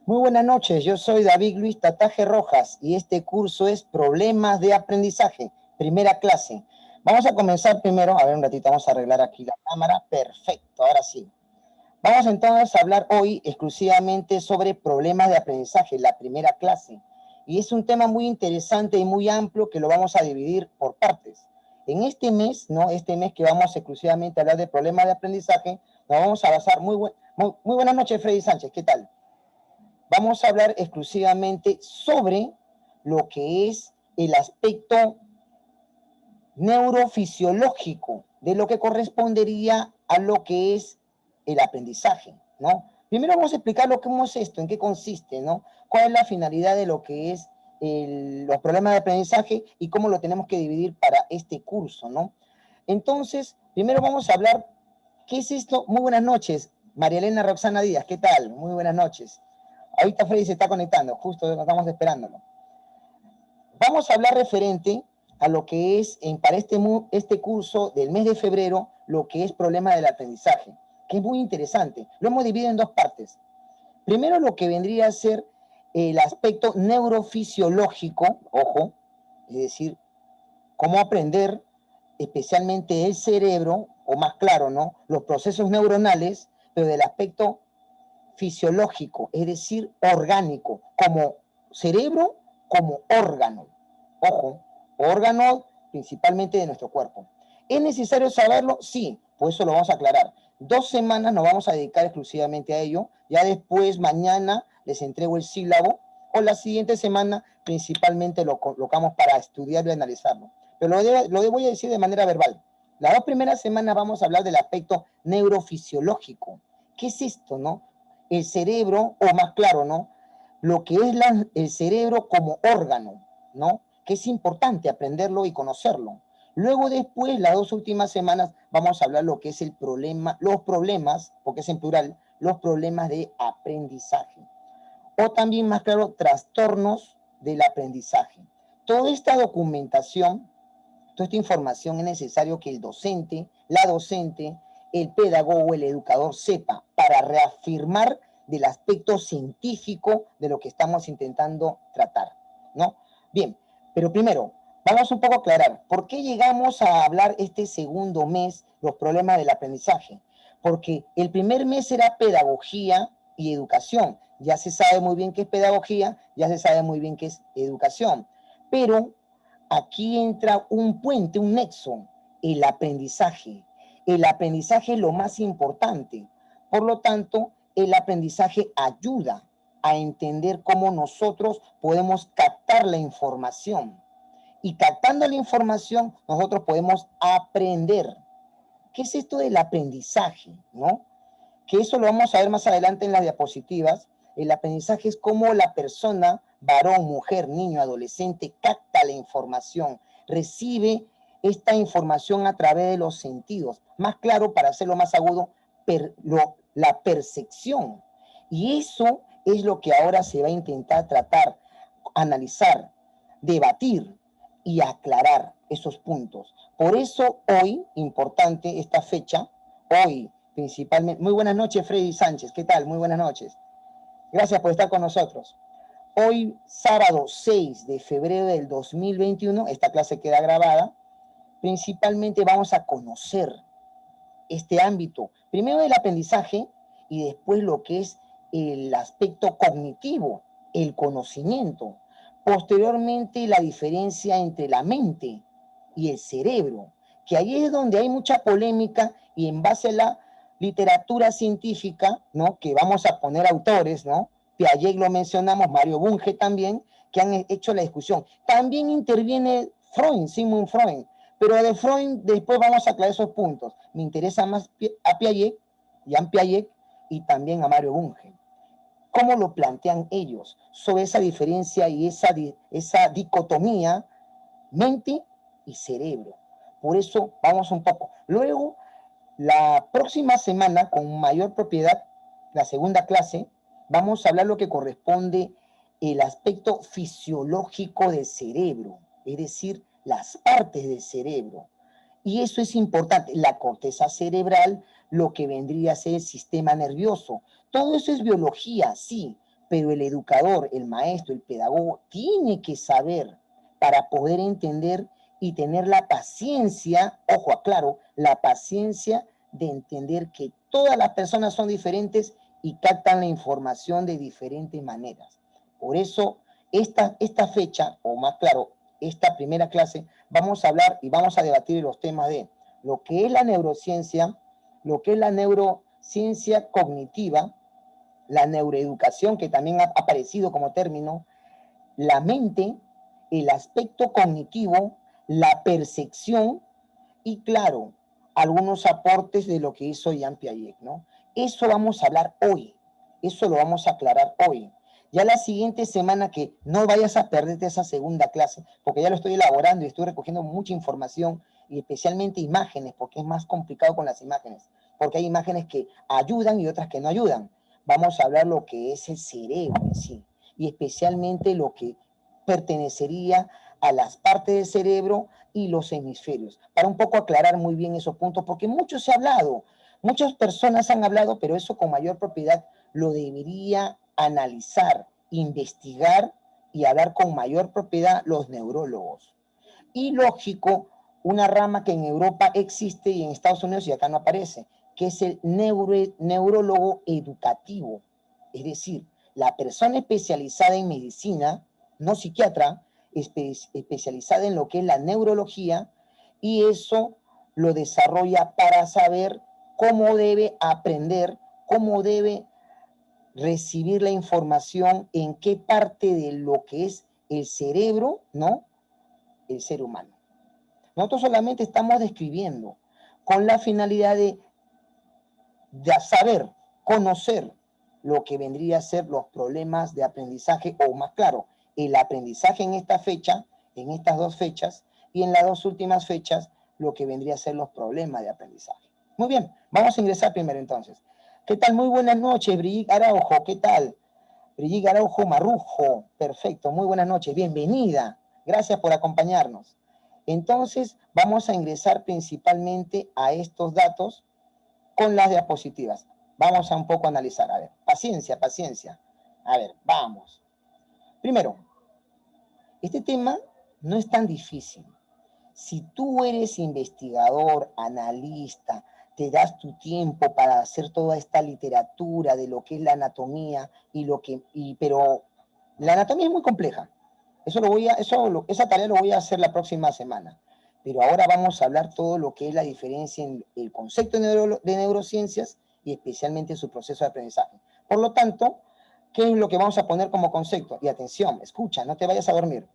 Muy buenas noches, yo soy David Luis Tataje Rojas y este curso es Problemas de Aprendizaje, primera clase. Vamos a comenzar primero, a ver un ratito, vamos a arreglar aquí la cámara, perfecto, ahora sí. Vamos entonces a hablar hoy exclusivamente sobre problemas de aprendizaje, la primera clase. Y es un tema muy interesante y muy amplio que lo vamos a dividir por partes. En este mes, ¿no? Este mes que vamos exclusivamente a hablar de problemas de aprendizaje, nos vamos a basar muy buenas noches, Freddy Sánchez, ¿qué tal? Vamos a hablar exclusivamente sobre lo que es el aspecto neurofisiológico de lo que correspondería a lo que es el aprendizaje, ¿no? Primero vamos a explicar lo que es esto, en qué consiste, ¿no? Cuál es la finalidad de lo que es los problemas de aprendizaje y cómo lo tenemos que dividir para este curso, ¿no? Entonces, primero vamos a hablar, ¿qué es esto? Muy buenas noches, María Elena Roxana Díaz, ¿qué tal? Muy buenas noches. Ahorita Freddy se está conectando, justo estamos esperándolo. Vamos a hablar referente a lo que es para este curso del mes de febrero, lo que es problema del aprendizaje, que es muy interesante. Lo hemos dividido en dos partes. Primero lo que vendría a ser el aspecto neurofisiológico, ojo, es decir, cómo aprender especialmente el cerebro, o más claro, ¿no? Los procesos neuronales, pero del aspecto fisiológico, es decir, orgánico, como cerebro, como órgano. Ojo, órgano principalmente de nuestro cuerpo. ¿Es necesario saberlo? Sí, por eso lo vamos a aclarar. 2 semanas nos vamos a dedicar exclusivamente a ello. Ya después, mañana, les entrego el sílabo, o la siguiente semana principalmente lo colocamos para estudiarlo y analizarlo. Pero lo voy a decir de manera verbal. Las 2 primeras semanas vamos a hablar del aspecto neurofisiológico. ¿Qué es esto, no? El cerebro, o más claro, ¿no? Lo que es el cerebro como órgano, ¿no? Que es importante aprenderlo y conocerlo. Luego después, las 2 últimas semanas, vamos a hablar lo que es el problema, los problemas, porque es en plural, los problemas de aprendizaje. O también, más claro, trastornos del aprendizaje. Toda esta documentación, toda esta información es necesario que el docente, la docente, el pedagogo, el educador sepa para reafirmar del aspecto científico de lo que estamos intentando tratar, ¿no? Bien, pero primero, vamos un poco a aclarar, ¿por qué llegamos a hablar este segundo mes los problemas del aprendizaje? Porque el primer mes era pedagogía y educación. Ya se sabe muy bien qué es pedagogía, ya se sabe muy bien qué es educación. Pero aquí entra un puente, un nexo, el aprendizaje. El aprendizaje es lo más importante. Por lo tanto, el aprendizaje ayuda a entender cómo nosotros podemos captar la información. Y captando la información, nosotros podemos aprender. ¿Qué es esto del aprendizaje? ¿No? Que eso lo vamos a ver más adelante en las diapositivas. El aprendizaje es cómo la persona, varón, mujer, niño, adolescente, capta la información, recibe esta información a través de los sentidos. Más claro, para hacerlo más agudo, la percepción. Y eso es lo que ahora se va a intentar tratar, analizar, debatir y aclarar esos puntos. Por eso hoy, importante esta fecha, hoy principalmente. Muy buenas noches, Freddy Sánchez. ¿Qué tal? Muy buenas noches. Gracias por estar con nosotros. Hoy, sábado 6 de febrero del 2021, esta clase queda grabada. Principalmente vamos a conocer este ámbito, primero del aprendizaje y después lo que es el aspecto cognitivo, el conocimiento. Posteriormente, la diferencia entre la mente y el cerebro, que ahí es donde hay mucha polémica y en base a la literatura científica, ¿no? Que vamos a poner autores, ¿no? Piaget lo mencionamos, Mario Bunge también, que han hecho la discusión. También interviene Freud, Sigmund Freud, pero de Freud después vamos a aclarar esos puntos. Me interesa más a Piaget, Jean Piaget, y también a Mario Bunge. ¿Cómo lo plantean ellos sobre esa diferencia y esa dicotomía mente y cerebro? Por eso vamos un poco. Luego, la próxima semana, con mayor propiedad, la segunda clase, vamos a hablar lo que corresponde el aspecto fisiológico del cerebro, es decir, las partes del cerebro. Y eso es importante, la corteza cerebral, lo que vendría a ser el sistema nervioso. Todo eso es biología, sí, pero el educador, el maestro, el pedagogo, tiene que saber para poder entender y tener la paciencia, ojo, aclaro, la paciencia de entender que todas las personas son diferentes y captan la información de diferentes maneras. Por eso, esta fecha, o más claro, esta primera clase, vamos a hablar y vamos a debatir los temas de lo que es la neurociencia, lo que es la neurociencia cognitiva, la neuroeducación, que también ha aparecido como término, la mente, el aspecto cognitivo, la percepción y, claro, algunos aportes de lo que hizo Jean Piaget, ¿no? Eso vamos a hablar hoy, eso lo vamos a aclarar hoy. Ya la siguiente semana, que no vayas a perderte esa segunda clase, porque ya lo estoy elaborando y estoy recogiendo mucha información y especialmente imágenes, porque es más complicado con las imágenes, porque hay imágenes que ayudan y otras que no ayudan. Vamos a hablar lo que es el cerebro en sí, y especialmente lo que pertenecería a las partes del cerebro y los hemisferios, para un poco aclarar muy bien esos puntos, porque mucho se ha hablado, muchas personas han hablado, pero eso con mayor propiedad lo debería analizar, investigar y hablar con mayor propiedad los neurólogos. Y lógico, una rama que en Europa existe y en Estados Unidos y acá no aparece, que es el neurólogo educativo, es decir, la persona especializada en medicina, no psiquiatra, especializada en lo que es la neurología, y eso lo desarrolla para saber cómo debe aprender, cómo debe recibir la información, en qué parte de lo que es el cerebro, ¿no? El ser humano. Nosotros solamente estamos describiendo con la finalidad de saber, conocer lo que vendría a ser los problemas de aprendizaje, o más claro, el aprendizaje en esta fecha, en estas dos fechas, y en las dos últimas fechas, lo que vendría a ser los problemas de aprendizaje. Muy bien, vamos a ingresar primero entonces. ¿Qué tal? Muy buenas noches, Brigitte Araujo, ¿qué tal? Brigitte Araujo Marrujo, perfecto, muy buenas noches, bienvenida, gracias por acompañarnos. Entonces, vamos a ingresar principalmente a estos datos con las diapositivas. Vamos a un poco analizar. A ver, paciencia, paciencia. A ver, vamos. Primero, este tema no es tan difícil. Si tú eres investigador, analista, te das tu tiempo para hacer toda esta literatura de lo que es la anatomía pero la anatomía es muy compleja. Esa tarea lo voy a hacer la próxima semana. Pero ahora vamos a hablar todo lo que es la diferencia en el concepto de neurociencias y especialmente su proceso de aprendizaje. Por lo tanto, ¿qué es lo que vamos a poner como concepto? Y atención, escucha, no te vayas a dormir.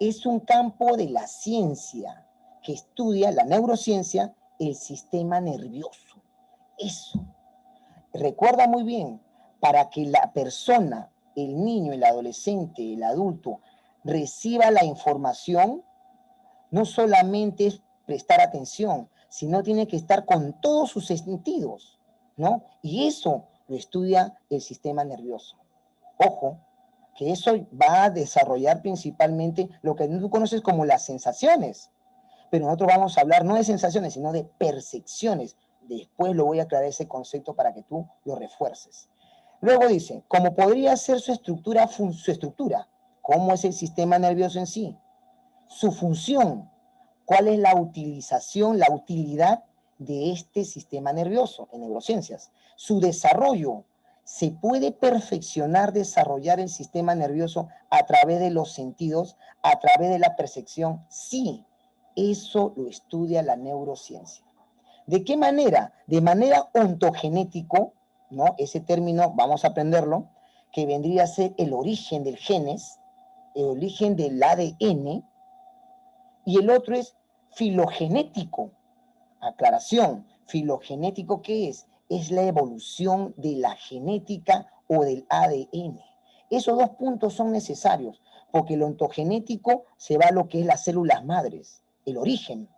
Es un campo de la ciencia que estudia, la neurociencia, el sistema nervioso. Eso. Recuerda muy bien, para que la persona, el niño, el adolescente, el adulto, reciba la información, no solamente es prestar atención, sino tiene que estar con todos sus sentidos, ¿no? Y eso lo estudia el sistema nervioso. Ojo, que eso va a desarrollar principalmente lo que tú conoces como las sensaciones. Pero nosotros vamos a hablar no de sensaciones, sino de percepciones. Después lo voy a aclarar ese concepto para que tú lo refuerces. Luego dice, ¿cómo podría ser su estructura? ¿Cómo es el sistema nervioso en sí? Su función, ¿cuál es la utilización, la utilidad de este sistema nervioso en neurociencias? Su desarrollo, ¿se puede perfeccionar, desarrollar el sistema nervioso a través de los sentidos, a través de la percepción? Sí, eso lo estudia la neurociencia. ¿De qué manera? De manera ontogenético, ¿no? Ese término, vamos a aprenderlo, que vendría a ser el origen del genes, el origen del ADN, y el otro es filogenético. Aclaración, filogenético, ¿qué es? Es la evolución de la genética o del ADN. Esos dos puntos son necesarios, porque lo ontogenético se va a lo que es las células madres, el origen,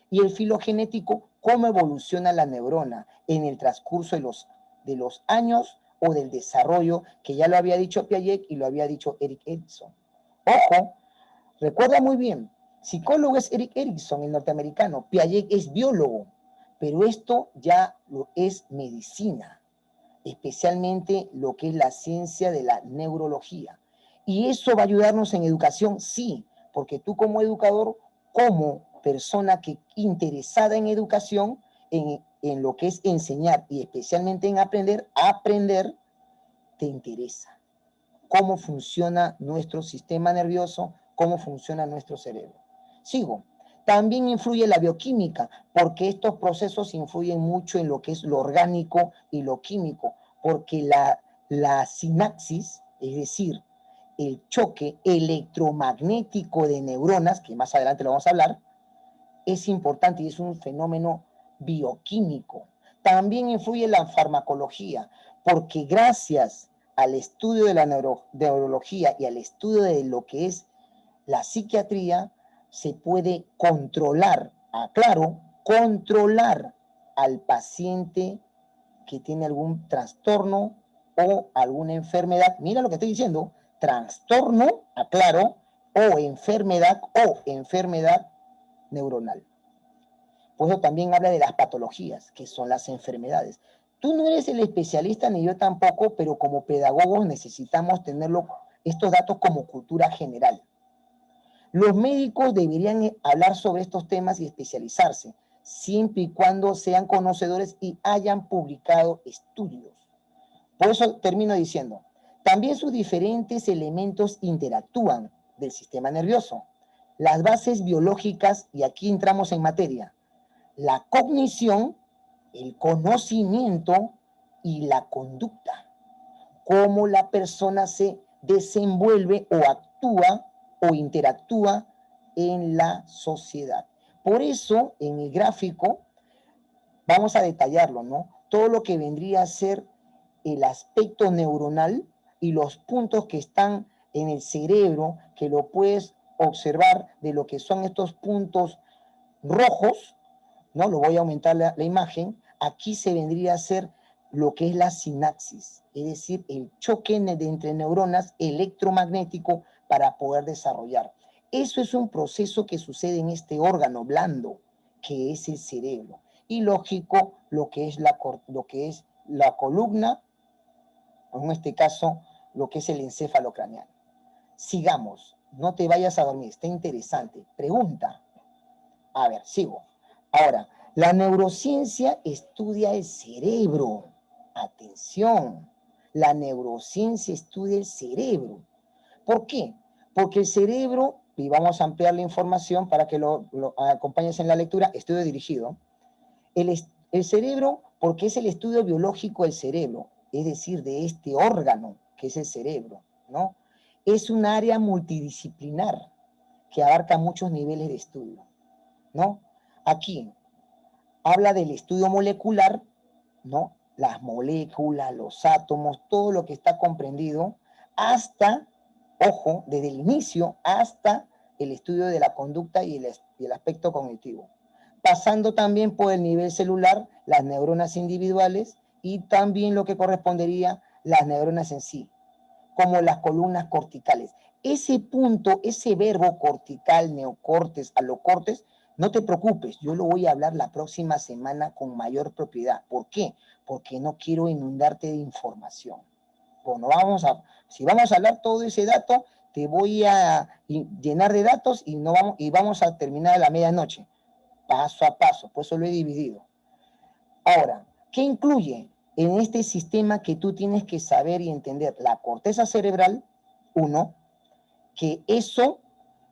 y el filogenético, cómo evoluciona la neurona en el transcurso de los años o del desarrollo, que ya lo había dicho Piaget y lo había dicho Erik Erikson. Ojo, recuerda muy bien, psicólogo es Erik Erikson, el norteamericano, Piaget es biólogo, pero esto ya lo es medicina. especialmente lo que es la ciencia de la neurología. ¿Y eso va a ayudarnos en educación? Sí, porque tú como educador, como persona que interesada en educación, en lo que es enseñar y especialmente en aprender, te interesa cómo funciona nuestro sistema nervioso, cómo funciona nuestro cerebro. Sigo. También influye la bioquímica, porque estos procesos influyen mucho en lo que es lo orgánico y lo químico, porque la sinapsis, es decir, el choque electromagnético de neuronas, que más adelante lo vamos a hablar, es importante y es un fenómeno bioquímico. También influye la farmacología, porque gracias al estudio de la neurología y al estudio de lo que es la psiquiatría, se puede controlar, aclaro, controlar al paciente que tiene algún trastorno o alguna enfermedad. Mira lo que estoy diciendo, trastorno, aclaro, o enfermedad neuronal. Por eso también habla de las patologías, que son las enfermedades. Tú no eres el especialista, ni yo tampoco, pero como pedagogos necesitamos tenerlo, estos datos como cultura general. Los médicos deberían hablar sobre estos temas y especializarse, siempre y cuando sean conocedores y hayan publicado estudios. Por eso termino diciendo, también sus diferentes elementos interactúan del sistema nervioso. Las bases biológicas, y aquí entramos en materia, la cognición, el conocimiento y la conducta. Cómo la persona se desenvuelve o actúa o interactúa en la sociedad. Por eso, en el gráfico, vamos a detallarlo, ¿no? Todo lo que vendría a ser el aspecto neuronal y los puntos que están en el cerebro, que lo puedes observar de lo que son estos puntos rojos, ¿no? Lo voy a aumentar la imagen. Aquí se vendría a ser lo que es la sinapsis, es decir, el choque entre neuronas electromagnético para poder desarrollar. Eso es un proceso que sucede en este órgano blando, que es el cerebro. Y lógico, lo que es la columna, o en este caso, lo que es el encéfalo craneano. Sigamos, no te vayas a dormir, está interesante. Pregunta. A ver, sigo. Ahora, la neurociencia estudia el cerebro. Atención, la neurociencia estudia el cerebro. ¿Por qué? Porque el cerebro, y vamos a ampliar la información para que lo acompañes en la lectura, estudio dirigido. El cerebro, porque es el estudio biológico del cerebro, es decir, de este órgano que es el cerebro, ¿no? Es un área multidisciplinar que abarca muchos niveles de estudio, ¿no? Aquí habla del estudio molecular, ¿no? Las moléculas, los átomos, todo lo que está comprendido, hasta, ojo, desde el inicio hasta el estudio de la conducta y el aspecto cognitivo. Pasando también por el nivel celular, las neuronas individuales y también lo que correspondería las neuronas en sí, como las columnas corticales. Ese punto, ese verbo cortical, neocortes, alocortes, no te preocupes, yo lo voy a hablar la próxima semana con mayor propiedad. ¿Por qué? Porque no quiero inundarte de información. Bueno, si vamos a hablar todo ese dato, te voy a llenar de datos y vamos a terminar a la medianoche, paso a paso, por eso lo he dividido. Ahora, ¿qué incluye en este sistema que tú tienes que saber y entender? La corteza cerebral, uno, que eso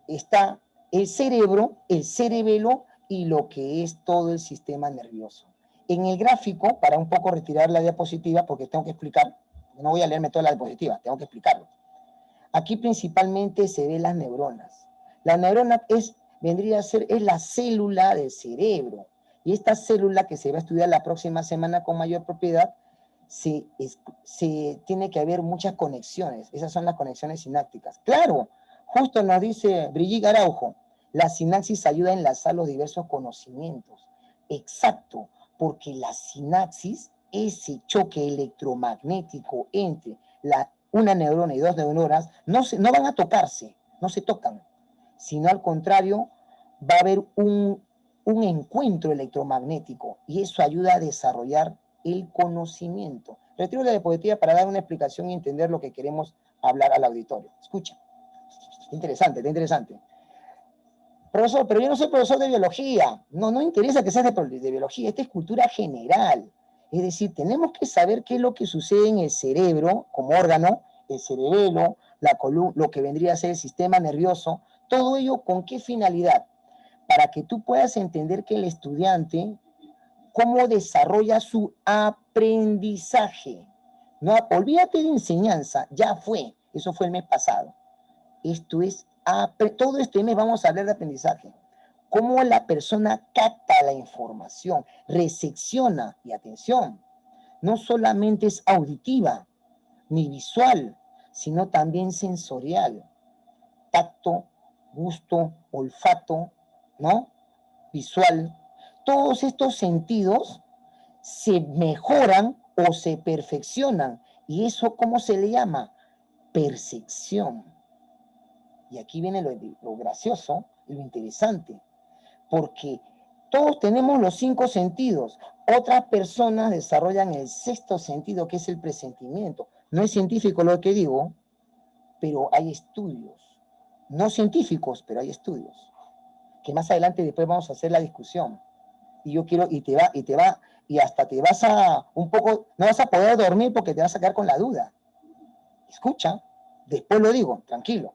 está el cerebro, el cerebelo y lo que es todo el sistema nervioso. En el gráfico, para un poco retirar la diapositiva, porque tengo que explicar, no voy a leerme toda la diapositiva, tengo que explicarlo. Aquí principalmente se ven las neuronas. La neurona vendría a ser la célula del cerebro. Y esta célula que se va a estudiar la próxima semana con mayor propiedad, tiene que haber muchas conexiones. Esas son las conexiones sinápticas. Claro, justo nos dice Brigitte Araujo, la sinapsis ayuda a enlazar los diversos conocimientos. Exacto, porque la sinapsis, ese choque electromagnético entre una neurona y dos neuronas, no van a tocarse, no se tocan, sino al contrario, va a haber un encuentro electromagnético y eso ayuda a desarrollar el conocimiento. Retiro la diapositiva para dar una explicación y entender lo que queremos hablar al auditorio. Escucha. Interesante, está interesante. Profesor, pero yo no soy profesor de biología. No, no interesa que seas de biología. Esta es cultura general. Es decir, tenemos que saber qué es lo que sucede en el cerebro como órgano, el cerebelo, lo que vendría a ser el sistema nervioso. Todo ello, ¿con qué finalidad? Para que tú puedas entender que el estudiante, cómo desarrolla su aprendizaje. No, olvídate de enseñanza, ya fue. Eso fue el mes pasado. Esto es, todo este mes vamos a hablar de aprendizaje. Cómo la persona capta la información, recepciona, y atención, no solamente es auditiva ni visual, sino también sensorial. Tacto, gusto, olfato, ¿no? Visual. Todos estos sentidos se mejoran o se perfeccionan. ¿Y eso cómo se le llama? Percepción. Y aquí viene lo gracioso y lo interesante, porque todos tenemos los 5 sentidos. Otras personas desarrollan el 6º sentido, que es el presentimiento. No es científico lo que digo, pero hay estudios. No científicos, pero hay estudios. Que más adelante después vamos a hacer la discusión. Y yo quiero, y hasta te vas a, un poco, no vas a poder dormir porque te vas a quedar con la duda. Escucha, después lo digo, tranquilo.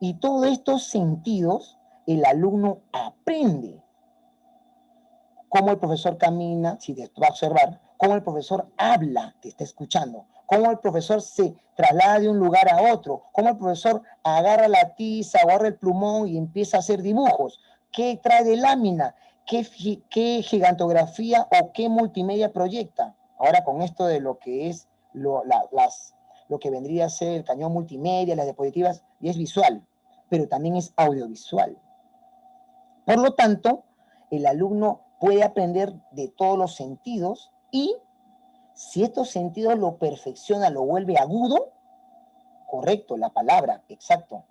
Y todos estos sentidos, el alumno aprende cómo el profesor camina, si te va a observar, cómo el profesor habla, te está escuchando, cómo el profesor se traslada de un lugar a otro, cómo el profesor agarra la tiza, agarra el plumón y empieza a hacer dibujos, qué trae de lámina, qué gigantografía o qué multimedia proyecta. Ahora con esto de lo que es lo que vendría a ser el cañón multimedia, las diapositivas, y es visual, pero también es audiovisual. Por lo tanto, el alumno puede aprender de todos los sentidos y si estos sentidos lo perfecciona, lo vuelve agudo, correcto, la palabra, exacto.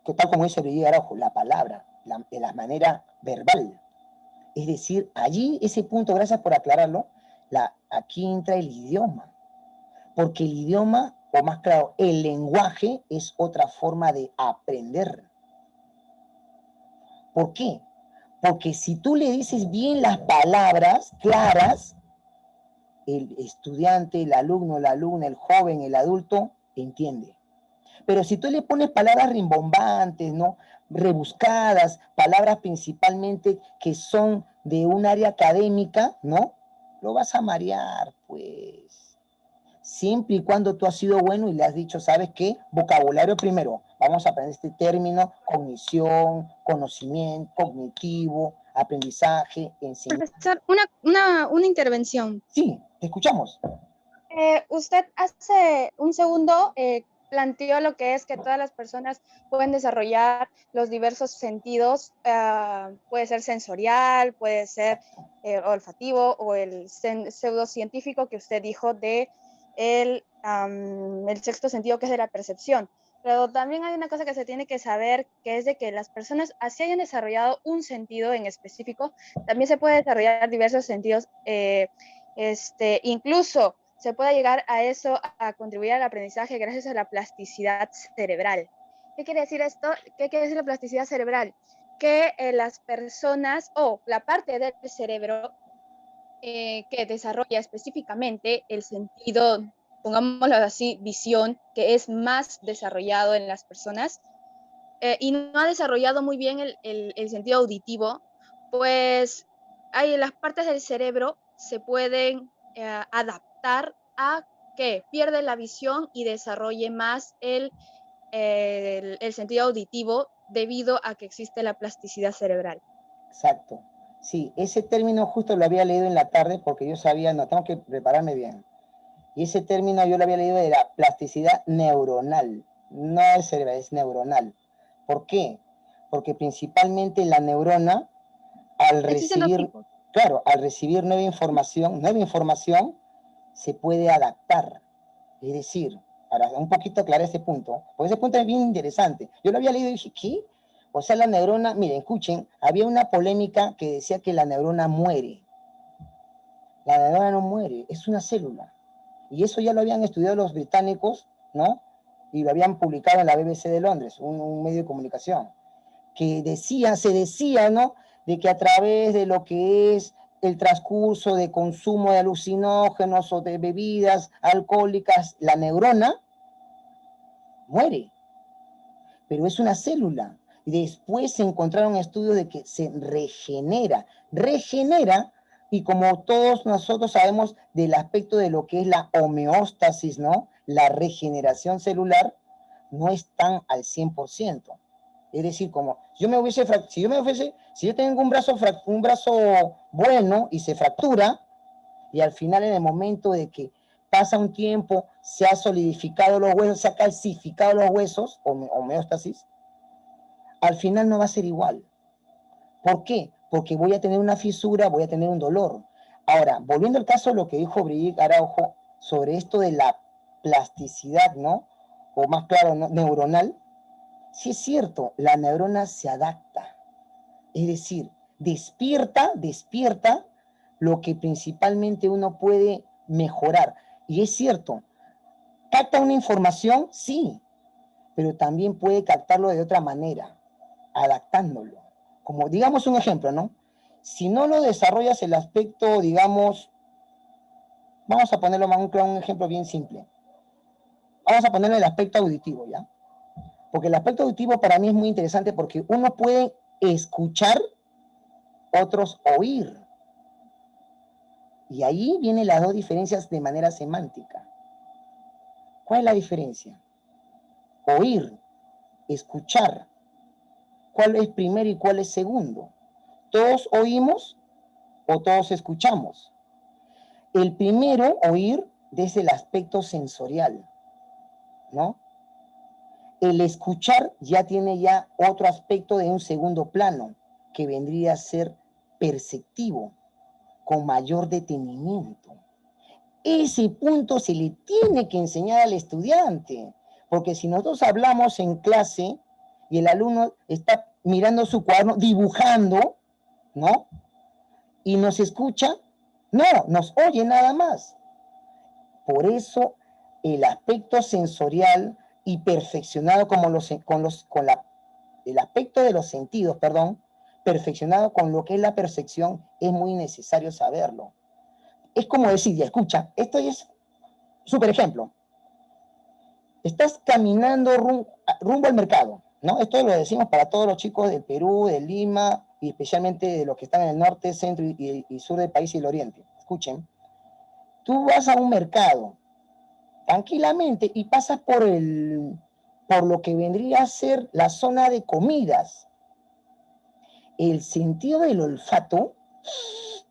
Que tal como dice Brigitte Araujo, la palabra, de la manera verbal. Es decir, allí ese punto, gracias por aclararlo, aquí entra el idioma. Porque el idioma, o más claro, el lenguaje es otra forma de aprender. ¿Por qué? Porque si tú le dices bien las palabras claras, el estudiante, el alumno, la alumna, el joven, el adulto, entiende. Pero si tú le pones palabras rimbombantes, ¿no? Rebuscadas, palabras principalmente que son de un área académica, ¿no? Lo vas a marear, pues. Siempre y cuando tú has sido bueno y le has dicho, ¿sabes qué? Vocabulario primero. Vamos a aprender este término, cognición, conocimiento, cognitivo, aprendizaje, enseñanza. Profesor, una intervención. Sí, te escuchamos. Usted hace un segundo planteó lo que es que todas las personas pueden desarrollar los diversos sentidos, puede ser sensorial, puede ser olfativo o el pseudocientífico que usted dijo de el 6º sentido, que es de la percepción. Pero también hay una cosa que se tiene que saber, que es de que las personas, así hayan desarrollado un sentido en específico, también se puede desarrollar diversos sentidos, incluso se puede llegar a eso, a contribuir al aprendizaje gracias a la plasticidad cerebral. ¿Qué quiere decir esto? ¿Qué quiere decir la plasticidad cerebral? Que las personas o la parte del cerebro que desarrolla específicamente el sentido, pongámoslo así, visión, que es más desarrollado en las personas, y no ha desarrollado muy bien el sentido auditivo, pues hay las partes del cerebro se pueden adaptar a que pierde la visión y desarrolle más el sentido auditivo debido a que existe la plasticidad cerebral. Exacto. Sí, ese término justo lo había leído en la tarde porque yo sabía, no, tengo que prepararme bien. Y ese término yo lo había leído de la plasticidad neuronal. No es cerebral, es neuronal. ¿Por qué? Porque principalmente la neurona, al Existen dos recibir, tipos. claro, al recibir nueva información, se puede adaptar. Es decir, para un poquito aclarar ese punto, porque ese punto es bien interesante. Yo lo había leído y dije, ¿qué? O sea, la neurona, miren, escuchen, había una polémica que decía que la neurona muere. La neurona no muere, es una célula. Y eso ya lo habían estudiado los británicos, ¿no? Y lo habían publicado en la BBC de Londres, un medio de comunicación, que se decía, ¿no? De que a través de lo que es el transcurso de consumo de alucinógenos o de bebidas alcohólicas, la neurona muere, pero es una célula. Y después se encontraron estudios de que se regenera, y como todos nosotros sabemos del aspecto de lo que es la homeostasis, ¿no? La regeneración celular no están al 100%. Es decir, como si yo tengo un brazo bueno y se fractura, y al final en el momento de que pasa un tiempo, se ha solidificado los huesos, se ha calcificado los huesos, homeostasis, al final no va a ser igual. ¿Por qué? Porque voy a tener una fisura, voy a tener un dolor. Ahora, volviendo al caso de lo que dijo Brigitte Araujo sobre esto de la plasticidad, ¿no? O más claro, ¿no? Neuronal. Sí es cierto, la neurona se adapta. Es decir, despierta lo que principalmente uno puede mejorar. Y es cierto, capta una información, sí, pero también puede captarlo de otra manera, adaptándolo. Como digamos un ejemplo, ¿no? Si no lo desarrollas el aspecto, digamos, vamos a ponerlo más un ejemplo bien simple. Vamos a ponerle el aspecto auditivo, ¿ya? Porque el aspecto auditivo para mí es muy interesante porque uno puede escuchar, otros oír. Y ahí vienen las dos diferencias de manera semántica. ¿Cuál es la diferencia? Oír, escuchar. ¿Cuál es primero y cuál es segundo? ¿Todos oímos o todos escuchamos? El primero, oír, desde el aspecto sensorial, ¿no? El escuchar ya tiene ya otro aspecto de un segundo plano, que vendría a ser perceptivo, con mayor detenimiento. Ese punto se le tiene que enseñar al estudiante, porque si nosotros hablamos en clase y el alumno está mirando su cuaderno, dibujando, ¿no? Y nos escucha, no, nos oye nada más. Por eso el aspecto sensorial y perfeccionado como el aspecto de los sentidos, perdón, perfeccionado con lo que es la percepción, es muy necesario saberlo. Es como decir, ya escucha, esto es súper ejemplo. Estás caminando rumbo al mercado, ¿no? Esto lo decimos para todos los chicos del Perú, de Lima, y especialmente de los que están en el norte, centro y sur del país y el oriente. Escuchen, tú vas a un mercado tranquilamente y pasas por lo que vendría a ser la zona de comidas. El sentido del olfato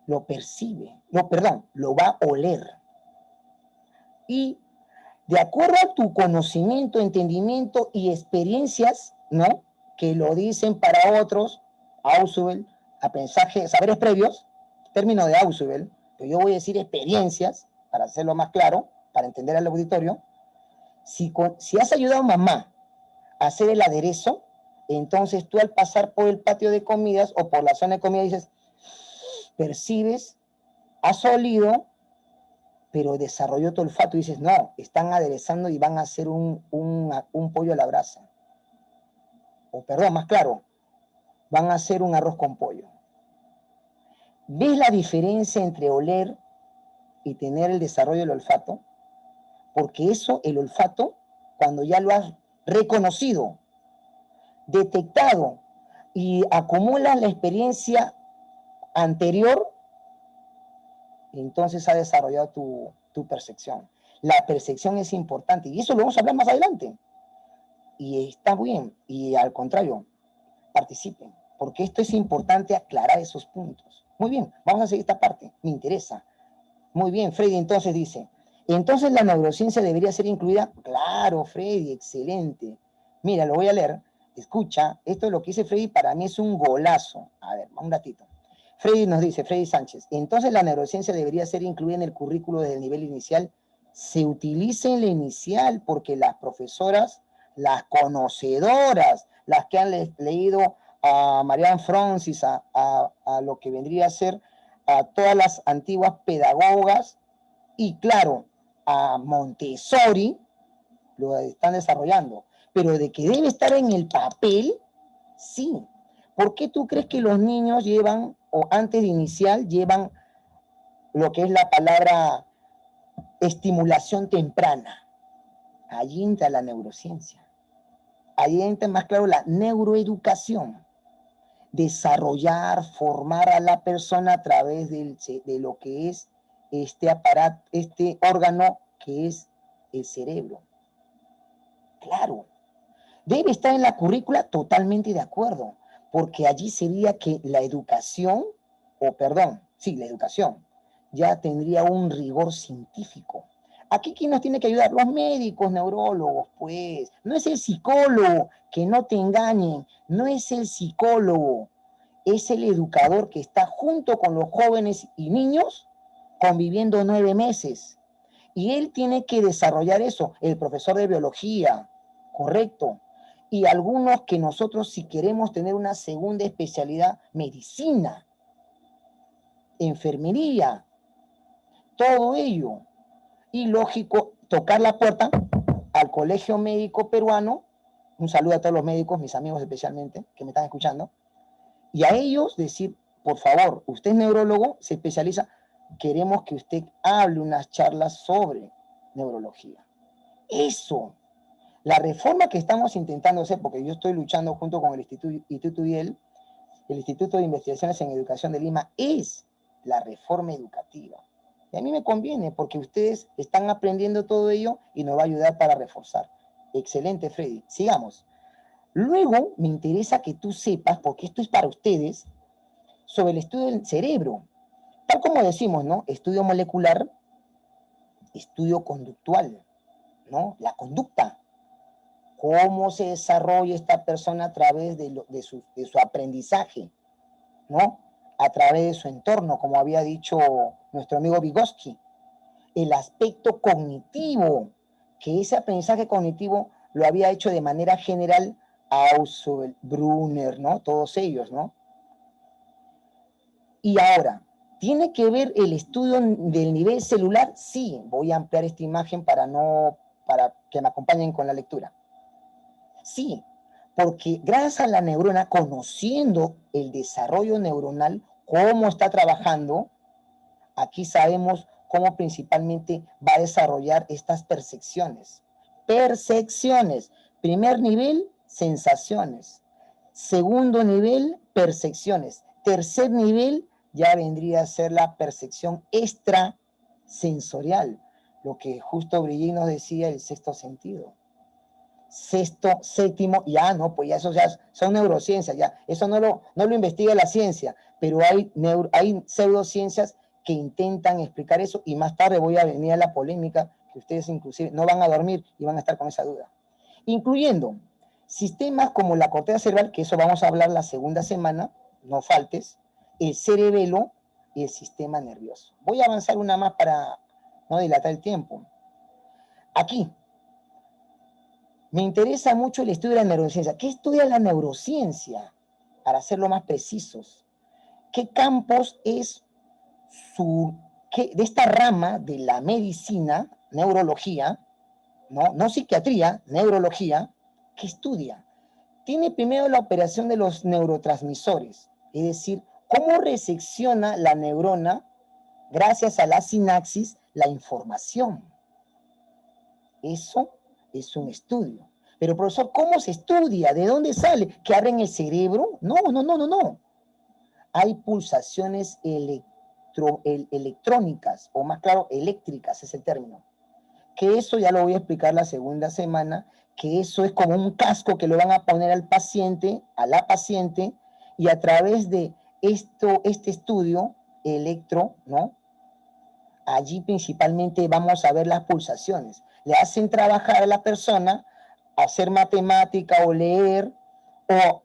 lo percibe, lo va a oler. Y de acuerdo a tu conocimiento, entendimiento y experiencias, ¿no? Que lo dicen para otros, Ausubel, aprendizaje, saberes previos, término de Ausubel, pero yo voy a decir experiencias, para hacerlo más claro, para entender al auditorio. Si has ayudado a mamá a hacer el aderezo, entonces tú al pasar por el patio de comidas o por la zona de comidas dices, percibes, has olido, pero desarrolló tu olfato y dices, no, están aderezando y van a hacer un pollo a la brasa. O perdón, más claro, van a hacer un arroz con pollo. ¿Ves la diferencia entre oler y tener el desarrollo del olfato? Porque eso, el olfato, cuando ya lo has reconocido, detectado y acumulas la experiencia anterior, entonces ha desarrollado tu percepción. La percepción es importante y eso lo vamos a hablar más adelante. Y está bien, y al contrario, participen, porque esto es importante aclarar esos puntos. Muy bien, vamos a seguir esta parte, me interesa. Muy bien, Freddy entonces dice, ¿entonces la neurociencia debería ser incluida? Claro, Freddy, excelente. Mira, lo voy a leer, escucha, esto es lo que dice Freddy, para mí es un golazo. A ver, un ratito. Freddy nos dice, Freddy Sánchez, entonces la neurociencia debería ser incluida en el currículo desde el nivel inicial. Se utiliza en la inicial porque las profesoras, las conocedoras, las que han leído a Marianne Francis, a lo que vendría a ser a todas las antiguas pedagogas y claro, a Montessori lo están desarrollando, pero de que debe estar en el papel, sí. ¿Por qué tú crees que los niños llevan, o antes de inicial, llevan lo que es la palabra estimulación temprana? Allí entra la neurociencia. Allí entra más claro la neuroeducación. Desarrollar, formar a la persona a través de lo que es este aparato, este órgano que es el cerebro. Claro, debe estar en la currícula, totalmente de acuerdo, porque allí sería que la educación, la educación, ya tendría un rigor científico. Aquí, ¿quién nos tiene que ayudar? Los médicos, neurólogos, pues. No es el psicólogo, que no te engañen, no es el psicólogo, es el educador que está junto con los jóvenes y niños conviviendo 9 meses. Y él tiene que desarrollar eso, el profesor de biología, correcto. Y algunos que nosotros, si queremos tener una segunda especialidad, medicina, enfermería, todo ello. Y lógico, tocar la puerta al Colegio Médico Peruano, un saludo a todos los médicos, mis amigos especialmente, que me están escuchando, y a ellos decir, por favor, usted es neurólogo, se especializa, queremos que usted hable unas charlas sobre neurología. Eso, la reforma que estamos intentando hacer, porque yo estoy luchando junto con el Instituto IEL, el Instituto de Investigaciones en Educación de Lima, es la reforma educativa. Y a mí me conviene porque ustedes están aprendiendo todo ello y nos va a ayudar para reforzar. Excelente, Freddy. Sigamos. Luego me interesa que tú sepas, porque esto es para ustedes, sobre el estudio del cerebro. Tal como decimos, ¿no? Estudio molecular, estudio conductual, ¿no? La conducta. Cómo se desarrolla esta persona a través de su aprendizaje, ¿no? A través de su entorno, como había dicho nuestro amigo Vygotsky. El aspecto cognitivo, que ese aprendizaje cognitivo lo había hecho de manera general Ausubel, Brunner, ¿no? Todos ellos, ¿no? Y ahora, ¿tiene que ver el estudio del nivel celular? Sí, voy a ampliar esta imagen para que me acompañen con la lectura. Sí, porque gracias a la neurona, conociendo el desarrollo neuronal, cómo está trabajando, aquí sabemos cómo principalmente va a desarrollar estas percepciones. Percepciones. Primer nivel, sensaciones. Segundo nivel, percepciones. Tercer nivel, ya vendría a ser la percepción extrasensorial, lo que justo Brigitte nos decía, el sexto sentido. Sexto, séptimo, ya no, pues ya eso ya son neurociencias, ya eso no lo investiga la ciencia, pero hay pseudociencias que intentan explicar eso y más tarde voy a venir a la polémica que ustedes inclusive no van a dormir y van a estar con esa duda. Incluyendo sistemas como la corteza cerebral, que eso vamos a hablar la segunda semana, no faltes, el cerebelo y el sistema nervioso. Voy a avanzar una más para no dilatar el tiempo. Aquí, me interesa mucho el estudio de la neurociencia. ¿Qué estudia la neurociencia? Para hacerlo más precisos. ¿Qué campos es de esta rama de la medicina, neurología, no psiquiatría, neurología, que estudia? Tiene primero la operación de los neurotransmisores, es decir, cómo recepciona la neurona, gracias a la sinapsis, la información. Eso es un estudio. Pero, profesor, ¿cómo se estudia? ¿De dónde sale? ¿Que abren el cerebro? No. Hay pulsaciones electrónicas, o más claro, eléctricas es el término. Que eso ya lo voy a explicar la segunda semana, que eso es como un casco que lo van a poner al paciente, a la paciente, y a través de este estudio ¿no? Allí principalmente vamos a ver las pulsaciones. Le hacen trabajar a la persona, hacer matemática o leer, o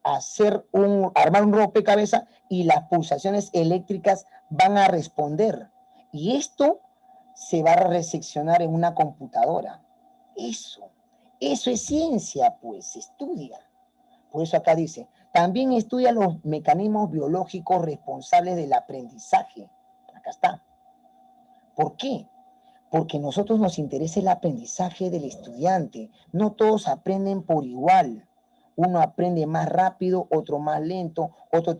armar un rompecabezas y las pulsaciones eléctricas van a responder. Y esto se va a reseccionar en una computadora. Eso es ciencia, pues, se estudia. Por eso acá dice, también estudia los mecanismos biológicos responsables del aprendizaje. acá está. ¿Por qué? Porque a nosotros nos interesa el aprendizaje del estudiante. No todos aprenden por igual. Uno aprende más rápido, otro más lento, otro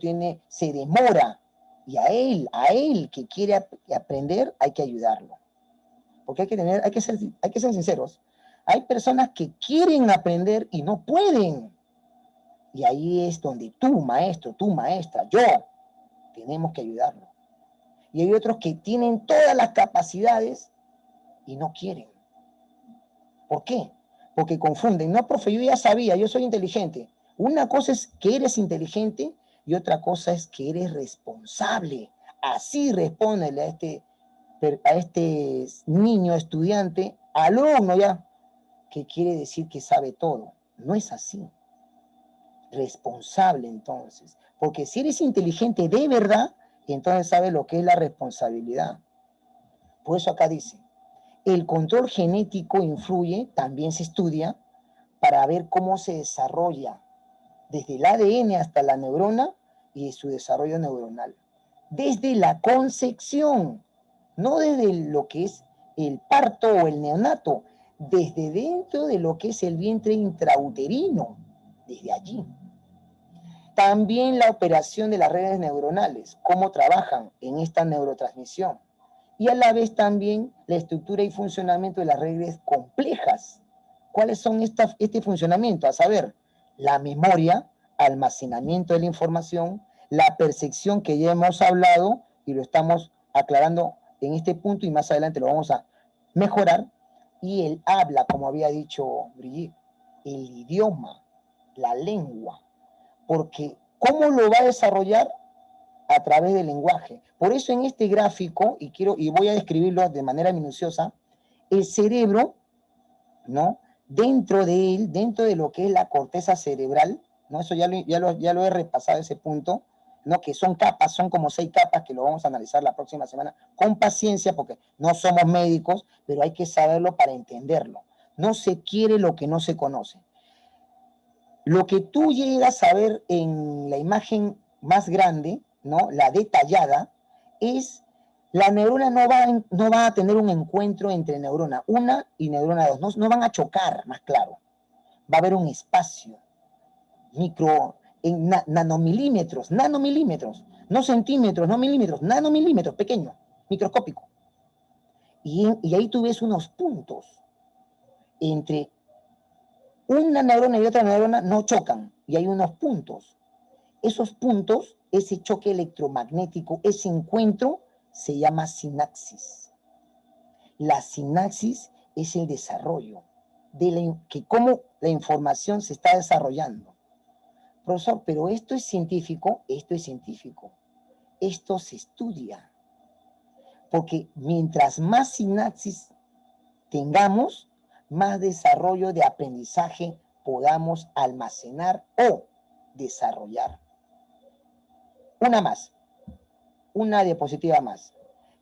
se demora. Y a él que quiere aprender, hay que ayudarlo. Porque hay que ser sinceros. Hay personas que quieren aprender y no pueden. Y ahí es donde tú, maestro, tú, maestra, yo, tenemos que ayudarlo. Y hay otros que tienen todas las capacidades y no quieren. ¿Por qué? Porque confunden. No, profe, yo ya sabía, yo soy inteligente. Una cosa es que eres inteligente y otra cosa es que eres responsable. Así respóndele a este niño, estudiante, alumno ya, que quiere decir que sabe todo. No es así. Responsable entonces. Porque si eres inteligente de verdad, entonces sabes lo que es la responsabilidad. Por eso acá dice, el control genético influye, también se estudia, para ver cómo se desarrolla desde el ADN hasta la neurona y su desarrollo neuronal. Desde la concepción, no desde lo que es el parto o el neonato, desde dentro de lo que es el vientre intrauterino, desde allí. También la operación de las redes neuronales, cómo trabajan en esta neurotransmisión. Y a la vez también la estructura y funcionamiento de las redes complejas. ¿Cuáles son este funcionamiento? A saber, la memoria, almacenamiento de la información, la percepción que ya hemos hablado y lo estamos aclarando en este punto y más adelante lo vamos a mejorar, y el habla, como había dicho Brigitte, el idioma, la lengua, porque ¿cómo lo va a desarrollar? A través del lenguaje. Por eso en este gráfico, y voy a describirlo de manera minuciosa, el cerebro, ¿no? Dentro de él, dentro de lo que es la corteza cerebral, ¿no? Eso ya lo he repasado ese punto, ¿no? Que son capas, son como 6 capas que lo vamos a analizar la próxima semana con paciencia, porque no somos médicos, pero hay que saberlo para entenderlo. No se quiere lo que no se conoce. Lo que tú llegas a ver en la imagen más grande, ¿no? La detallada, es la neurona no va a tener un encuentro entre neurona 1 y neurona 2, no van a chocar, más claro. Va a haber un espacio en nanomilímetros, no centímetros, no milímetros, nanomilímetros, pequeño, microscópico. Y ahí tú ves unos puntos entre una neurona y otra neurona, no chocan, y hay unos puntos. Esos puntos, ese choque electromagnético, ese encuentro, se llama sinapsis. La sinapsis es el desarrollo de cómo la información se está desarrollando. Profesor, pero esto es científico, esto se estudia. Porque mientras más sinapsis tengamos, más desarrollo de aprendizaje podamos almacenar o desarrollar. Una diapositiva más.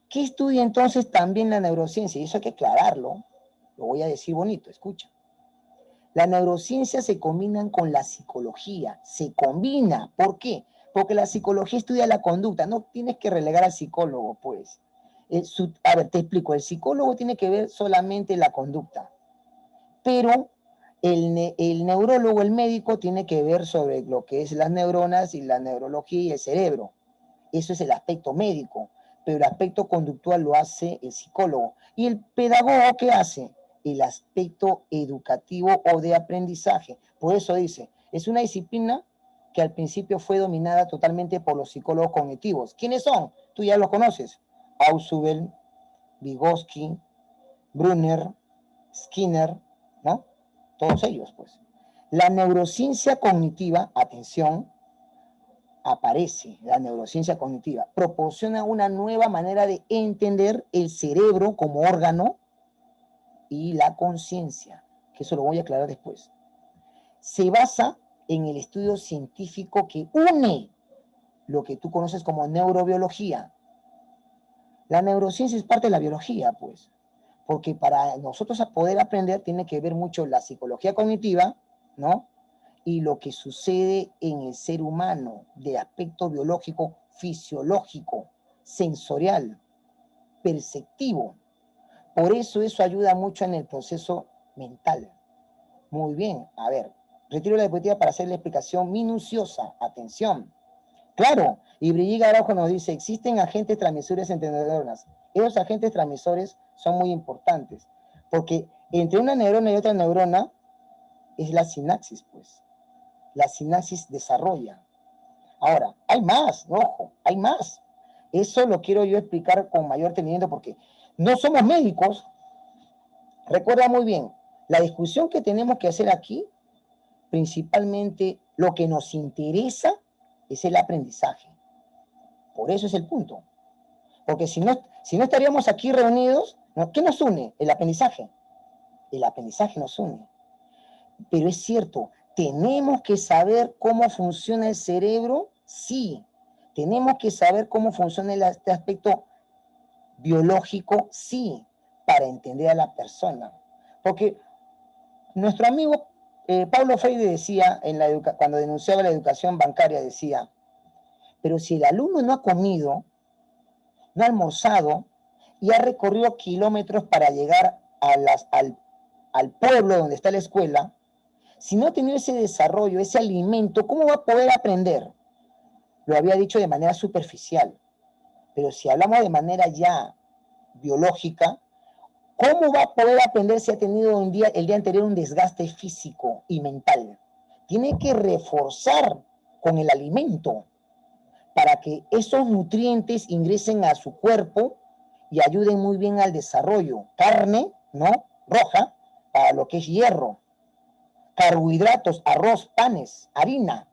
¿Qué estudia entonces también la neurociencia? Y eso hay que aclararlo, lo voy a decir bonito, escucha. La neurociencia se combina con la psicología, se combina. ¿Por qué? Porque la psicología estudia la conducta, no tienes que relegar al psicólogo, pues. A ver, te explico, el psicólogo tiene que ver solamente la conducta, pero el neurólogo, el médico, tiene que ver sobre lo que es las neuronas y la neurología y el cerebro. Eso es el aspecto médico, pero el aspecto conductual lo hace el psicólogo. ¿Y el pedagogo qué hace? El aspecto educativo o de aprendizaje. Por eso dice, es una disciplina que al principio fue dominada totalmente por los psicólogos cognitivos. ¿Quiénes son? Tú ya los conoces. Ausubel, Vygotsky, Brunner, Skinner, ¿no? Todos ellos, pues. La neurociencia cognitiva, atención, aparece la neurociencia cognitiva, proporciona una nueva manera de entender el cerebro como órgano y la conciencia, que eso lo voy a aclarar después. Se basa en el estudio científico que une lo que tú conoces como neurobiología. La neurociencia es parte de la biología, pues, porque para nosotros poder aprender tiene que ver mucho la psicología cognitiva, ¿no? Y lo que sucede en el ser humano de aspecto biológico, fisiológico, sensorial. perceptivo. Por eso ayuda mucho en el proceso mental. Muy bien, a ver, retiro la diapositiva para hacer la explicación minuciosa. Atención. Claro, y Brigitte Araujo nos dice, existen agentes transmisores entre neuronas. Esos agentes transmisores son muy importantes, porque entre una neurona y otra neurona es la sinapsis, pues. La sinapsis desarrolla. Ahora, hay más, ojo, hay más. Eso lo quiero yo explicar con mayor detenimiento porque no somos médicos. Recuerda muy bien, la discusión que tenemos que hacer aquí, principalmente lo que nos interesa es el aprendizaje. Por eso es el punto. Porque si no estaríamos aquí reunidos, ¿no? ¿Qué nos une? El aprendizaje. El aprendizaje nos une. Pero es cierto, ¿tenemos que saber cómo funciona el cerebro? Sí. ¿Tenemos que saber cómo funciona este aspecto biológico? Sí, para entender a la persona. Porque nuestro amigo Paulo Freire decía, cuando denunciaba la educación bancaria, decía, pero si el alumno no ha comido, no ha almorzado y ha recorrido kilómetros para llegar al pueblo donde está la escuela, si no ha tenido ese desarrollo, ese alimento, ¿cómo va a poder aprender? Lo había dicho de manera superficial, pero si hablamos de manera ya biológica, ¿cómo va a poder aprender si ha tenido el día anterior un desgaste físico y mental? Tiene que reforzar con el alimento para que esos nutrientes ingresen a su cuerpo y ayuden muy bien al desarrollo. Carne, ¿no? Roja, para lo que es hierro. Carbohidratos, arroz, panes, harina,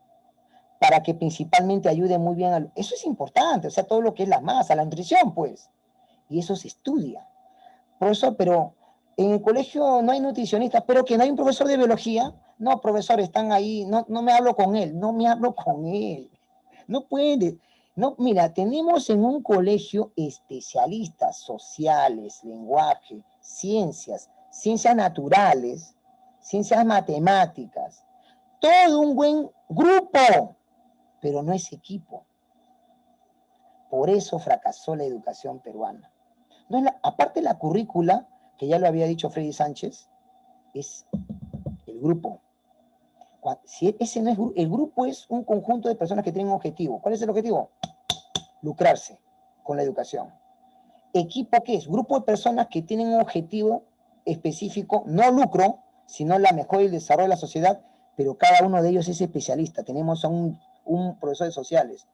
para que principalmente ayude muy bien a... Eso es importante, o sea, todo lo que es la masa, la nutrición, pues. Y eso se estudia. Profesor, pero en el colegio no hay nutricionistas, pero que no hay un profesor de biología. No, profesor, están ahí, no me hablo con él, no me hablo con él. No puede. No, mira, tenemos en un colegio especialistas sociales, lenguaje, ciencias naturales, ciencias matemáticas, todo un buen grupo, pero no es equipo. Por eso fracasó la educación peruana. No es aparte la currícula, que ya lo había dicho Freddy Sánchez, es el grupo. Si ese no es, el grupo es un conjunto de personas que tienen un objetivo. ¿Cuál es el objetivo? Lucrarse con la educación. ¿Equipo qué es? Grupo de personas que tienen un objetivo específico, no lucro, sino la mejora y el desarrollo de la sociedad, pero cada uno de ellos es especialista. Tenemos a un profesor de sociales,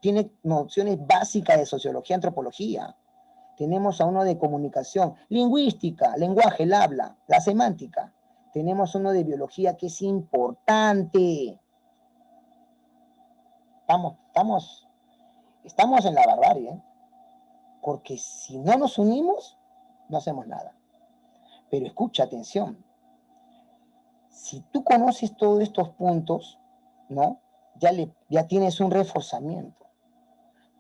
tiene nociones básicas de sociología, antropología. Tenemos a uno de comunicación, lingüística, lenguaje, el habla, la semántica. Tenemos uno de biología que es importante. Estamos en la barbarie, ¿eh? Porque si no nos unimos, no hacemos nada. Pero escucha, atención. Si tú conoces todos estos puntos, ¿no? Ya tienes un reforzamiento.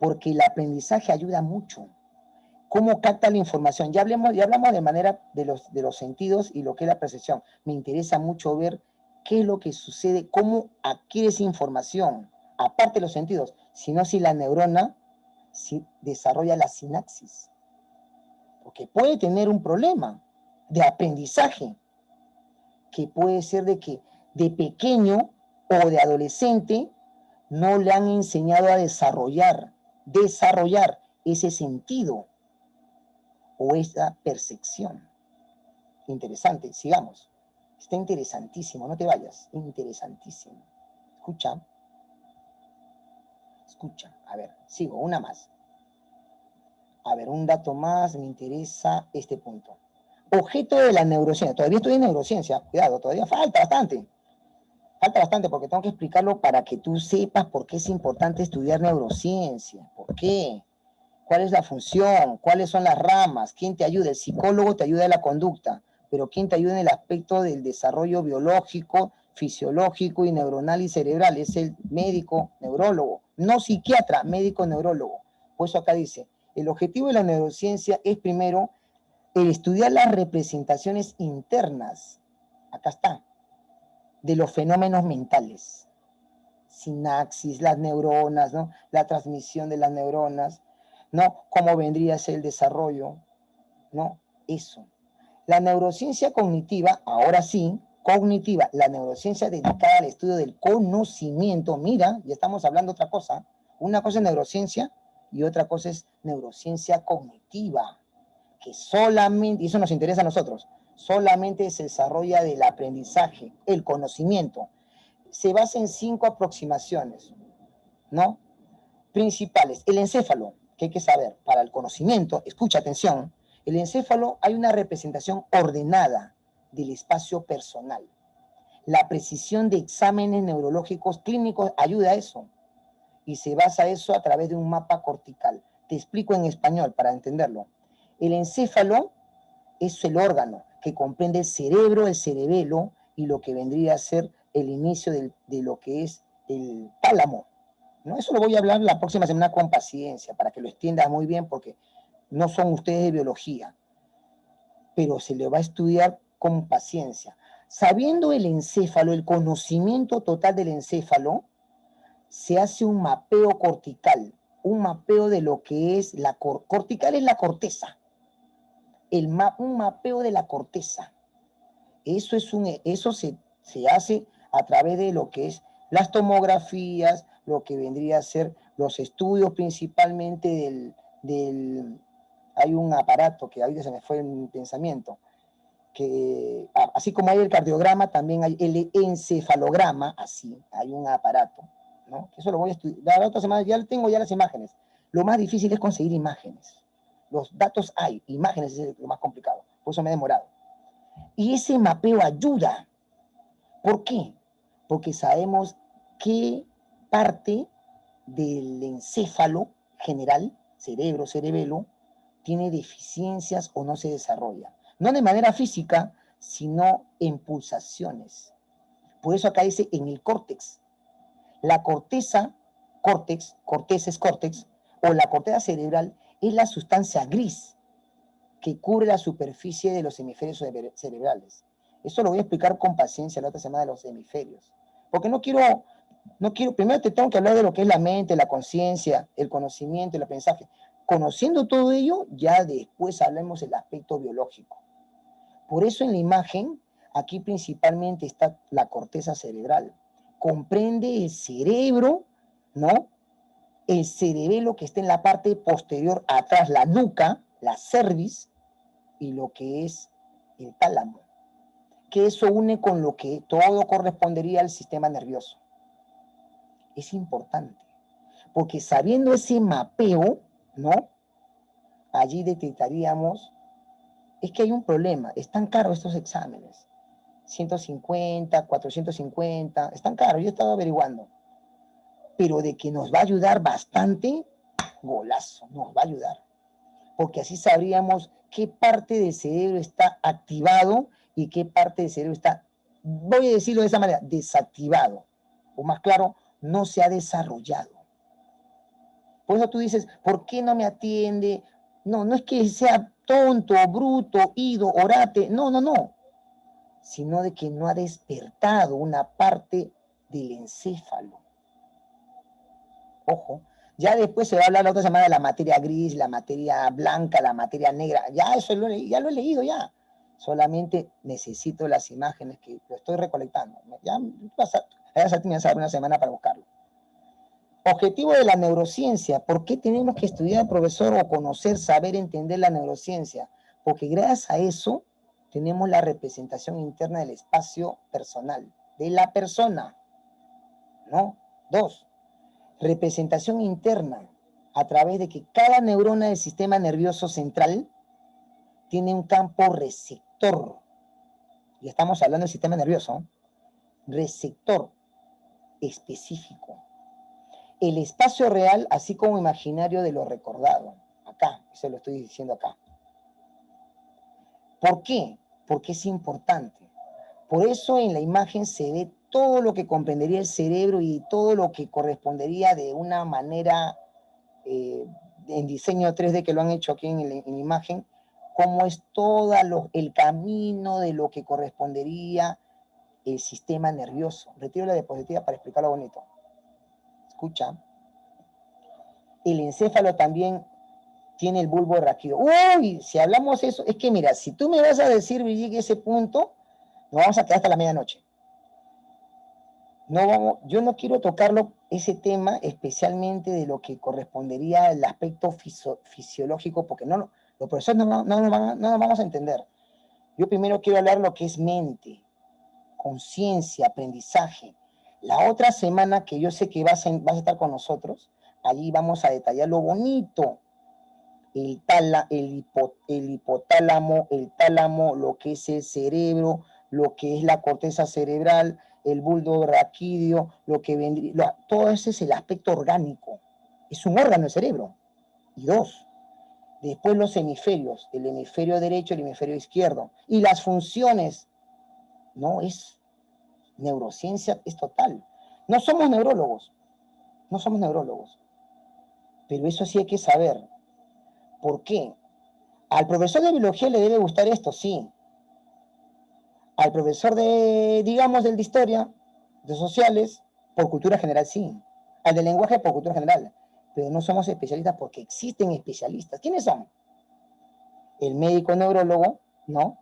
Porque el aprendizaje ayuda mucho. ¿Cómo capta la información? Ya hablamos de manera de los sentidos y lo que es la percepción. Me interesa mucho ver qué es lo que sucede, cómo adquieres información, aparte de los sentidos, sino si la neurona desarrolla la sinapsis. Porque puede tener un problema de aprendizaje, que puede ser de que de pequeño o de adolescente no le han enseñado a desarrollar ese sentido o esa percepción. Interesante, sigamos. Está interesantísimo, no te vayas. Interesantísimo. Escucha. A ver, sigo, una más. A ver, un dato más, me interesa este punto. Objeto de la neurociencia. Todavía estoy en neurociencia, cuidado, todavía falta bastante. Falta bastante porque tengo que explicarlo para que tú sepas por qué es importante estudiar neurociencia. ¿Por qué? ¿Cuál es la función? ¿Cuáles son las ramas? ¿Quién te ayuda? El psicólogo te ayuda en la conducta, pero ¿quién te ayuda en el aspecto del desarrollo biológico, fisiológico y neuronal y cerebral? Es el médico neurólogo, no psiquiatra, médico neurólogo. Por eso acá dice, el objetivo de la neurociencia es primero el estudiar las representaciones internas, acá está, de los fenómenos mentales. Sinapsis, las neuronas, ¿no? La transmisión de las neuronas, ¿no? Cómo vendría a ser el desarrollo, ¿no? Eso. La neurociencia cognitiva, ahora sí, cognitiva, la neurociencia dedicada al estudio del conocimiento, mira, ya estamos hablando otra cosa. Una cosa es neurociencia y otra cosa es neurociencia cognitiva, que solamente, y eso nos interesa a nosotros, solamente se desarrolla del aprendizaje, el conocimiento. Se basa en 5 aproximaciones, ¿no? Principales. El encéfalo, que hay que saber, para el conocimiento, escucha atención, el encéfalo hay una representación ordenada del espacio personal. La precisión de exámenes neurológicos clínicos ayuda a eso y se basa eso a través de un mapa cortical. Te explico en español para entenderlo. El encéfalo es el órgano que comprende el cerebro, el cerebelo y lo que vendría a ser el inicio de lo que es el tálamo, ¿no? Eso lo voy a hablar la próxima semana con paciencia para que lo extiendas muy bien porque no son ustedes de biología, pero se le va a estudiar con paciencia. Sabiendo el encéfalo, el conocimiento total del encéfalo, se hace un mapeo cortical, un mapeo de lo que es la cortical es la corteza, un mapeo de la corteza. Eso se hace a través de lo que es las tomografías, lo que vendría a ser los estudios principalmente hay un aparato que ahorita se me fue en mi pensamiento, que así como hay el cardiograma, también hay el encefalograma, así, hay un aparato, ¿no? Eso lo voy a estudiar. La otra semana ya tengo ya las imágenes. Lo más difícil es conseguir imágenes. Los datos hay, imágenes es lo más complicado, por eso me he demorado. Y ese mapeo ayuda. ¿Por qué? Porque sabemos qué parte del encéfalo general, cerebro, cerebelo, tiene deficiencias o no se desarrolla. No de manera física, sino en pulsaciones. Por eso acá dice en el córtex. La corteza, corteza es córtex, o la corteza cerebral es la sustancia gris que cubre la superficie de los hemisferios cerebrales. Eso lo voy a explicar con paciencia la otra semana de los hemisferios. Porque no quiero, primero te tengo que hablar de lo que es la mente, la conciencia, el conocimiento, el aprendizaje. Conociendo todo ello, ya después hablemos del aspecto biológico. Por eso en la imagen, aquí principalmente está la corteza cerebral. Comprende el cerebro, ¿no? El cerebelo que está en la parte posterior, atrás, la nuca, la cerviz, y lo que es el tálamo. Que eso une con lo que todo correspondería al sistema nervioso. Es importante, porque sabiendo ese mapeo, ¿no? Allí detectaríamos, es que hay un problema, están caros estos exámenes, 150, 450, están caros, yo he estado averiguando, pero de que nos va a ayudar bastante, golazo, nos va a ayudar, porque así sabríamos qué parte del cerebro está activado y qué parte del cerebro está, voy a decirlo de esa manera, desactivado, o más claro, no se ha desarrollado. Por eso tú dices, ¿por qué no me atiende? No, no es que sea tonto, bruto, ido, orate, no, sino de que no ha despertado una parte del encéfalo. Ojo, ya después se va a hablar la otra semana de la materia gris, la materia blanca, la materia negra, ya eso ya lo he leído ya. Solamente necesito las imágenes que lo estoy recolectando. Ya vas a dar una semana para buscarlo. Objetivo de la neurociencia. ¿Por qué tenemos que estudiar, profesor, o conocer, saber, entender la neurociencia? Porque gracias a eso tenemos la representación interna del espacio personal, de la persona, ¿no? 2, representación interna, a través de que cada neurona del sistema nervioso central tiene un campo receptor. Y estamos hablando del sistema nervioso, receptor específico. El espacio real, así como imaginario de lo recordado. Acá, eso lo estoy diciendo acá. ¿Por qué? Porque es importante. Por eso en la imagen se ve todo lo que comprendería el cerebro y todo lo que correspondería de una manera en diseño 3D que lo han hecho aquí en la imagen, cómo es todo el camino de lo que correspondería el sistema nervioso. Retiro la diapositiva para explicarlo bonito. Escucha. El encéfalo también tiene el bulbo raquídeo. Uy, si hablamos eso, es que mira, si tú me vas a decir, Brigitte, ese punto, nos vamos a quedar hasta la medianoche. No vamos, yo no quiero tocarlo, ese tema, especialmente de lo que correspondería al aspecto fisiológico, porque no, los profesores no nos vamos a entender. Yo primero quiero hablar lo que es mente, conciencia, aprendizaje. La otra semana que yo sé que vas a estar con nosotros, allí vamos a detallar lo bonito, el hipotálamo, el tálamo, lo que es el cerebro, lo que es la corteza cerebral, el bulbo raquídeo, lo que vendría, todo ese es el aspecto orgánico. Es un órgano el cerebro. Y dos, después los hemisferios, el hemisferio derecho, el hemisferio izquierdo. Y las funciones, no es neurociencia, es total. No somos neurólogos, no somos neurólogos. Pero eso sí hay que saber. ¿Por qué? Al profesor de biología le debe gustar esto, sí. Al profesor de, digamos, de historia, de sociales, por cultura general, sí. Al de lenguaje, por cultura general. Pero no somos especialistas porque existen especialistas. ¿Quiénes son? El médico neurólogo, ¿no?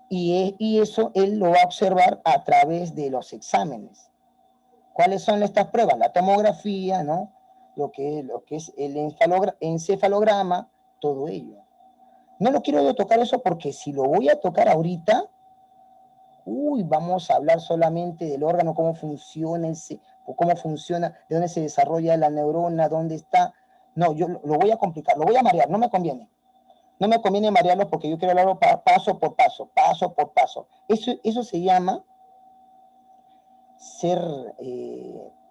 Y eso él lo va a observar a través de los exámenes. ¿Cuáles son estas pruebas? La tomografía, ¿no? Lo que es el encefalograma, todo ello. No lo quiero yo tocar eso porque si lo voy a tocar ahorita, vamos a hablar solamente del órgano, cómo funciona, de dónde se desarrolla la neurona, dónde está. No, yo lo voy a complicar, lo voy a marear, no me conviene. No me conviene marearlo porque yo quiero hablarlo paso por paso, paso por paso. Eso se llama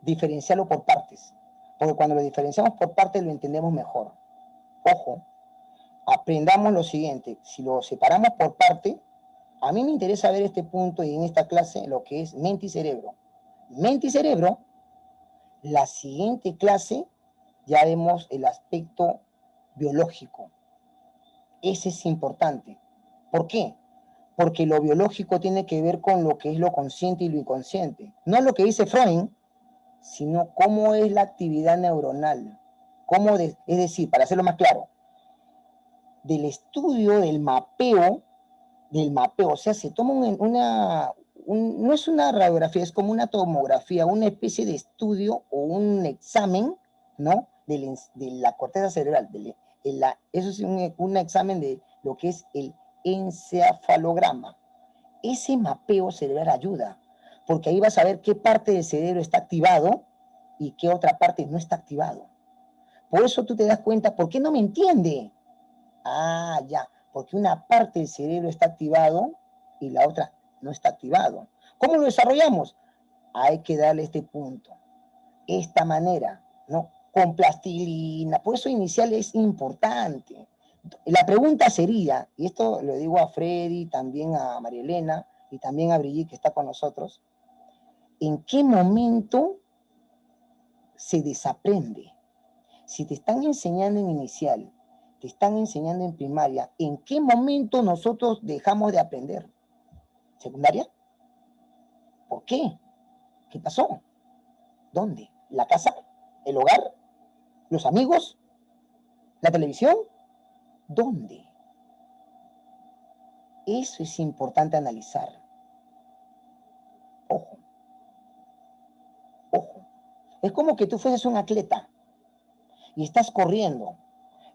diferenciarlo por partes. Porque cuando lo diferenciamos por partes lo entendemos mejor. Ojo, aprendamos lo siguiente. Si lo separamos por parte, a mí me interesa ver este punto y en esta clase lo que es mente y cerebro. Mente y cerebro, la siguiente clase ya vemos el aspecto biológico. Ese es importante. ¿Por qué? Porque lo biológico tiene que ver con lo que es lo consciente y lo inconsciente. No lo que dice Freud, sino cómo es la actividad neuronal. Es decir, para hacerlo más claro, del estudio del mapeo, o sea, se toma no es una radiografía, es como una tomografía, una especie de estudio o un examen, ¿no? De la corteza cerebral. Eso es un examen de lo que es el encefalograma. Ese mapeo cerebral ayuda, porque ahí vas a ver qué parte del cerebro está activado y qué otra parte no está activado. Por eso tú te das cuenta, ¿por qué no me entiende? Ah, ya, porque una parte del cerebro está activado y la otra no está activado. ¿Cómo lo desarrollamos? Hay que darle este punto, esta manera, ¿no? Con plastilina, por eso inicial es importante. La pregunta sería, y esto lo digo a Freddy, también a María Elena y también a Brigitte que está con nosotros, ¿en qué momento se desaprende? Si te están enseñando en inicial, te están enseñando en primaria, ¿en qué momento nosotros dejamos de aprender? ¿Secundaria? ¿Por qué? ¿Qué pasó? ¿Dónde? ¿La casa? ¿El hogar? ¿Los amigos? ¿La televisión? ¿Dónde? Eso es importante analizar. Ojo. Ojo. Es como que tú fueses un atleta y estás corriendo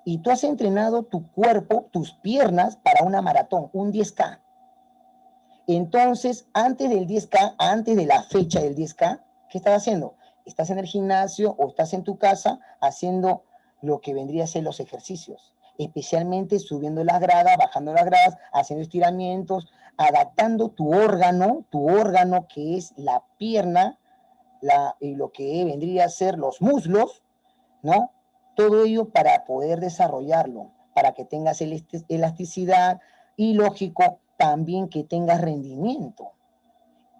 y tú has entrenado tu cuerpo, tus piernas para una maratón, un 10K. Entonces, antes del 10K, antes de la fecha del 10K, ¿qué estás haciendo? Estás en el gimnasio o estás en tu casa haciendo lo que vendría a ser los ejercicios, especialmente subiendo las gradas, bajando las gradas, haciendo estiramientos, adaptando tu órgano que es la pierna, y lo que vendría a ser los muslos, ¿no? Todo ello para poder desarrollarlo, para que tengas elasticidad y, lógico, también que tengas rendimiento.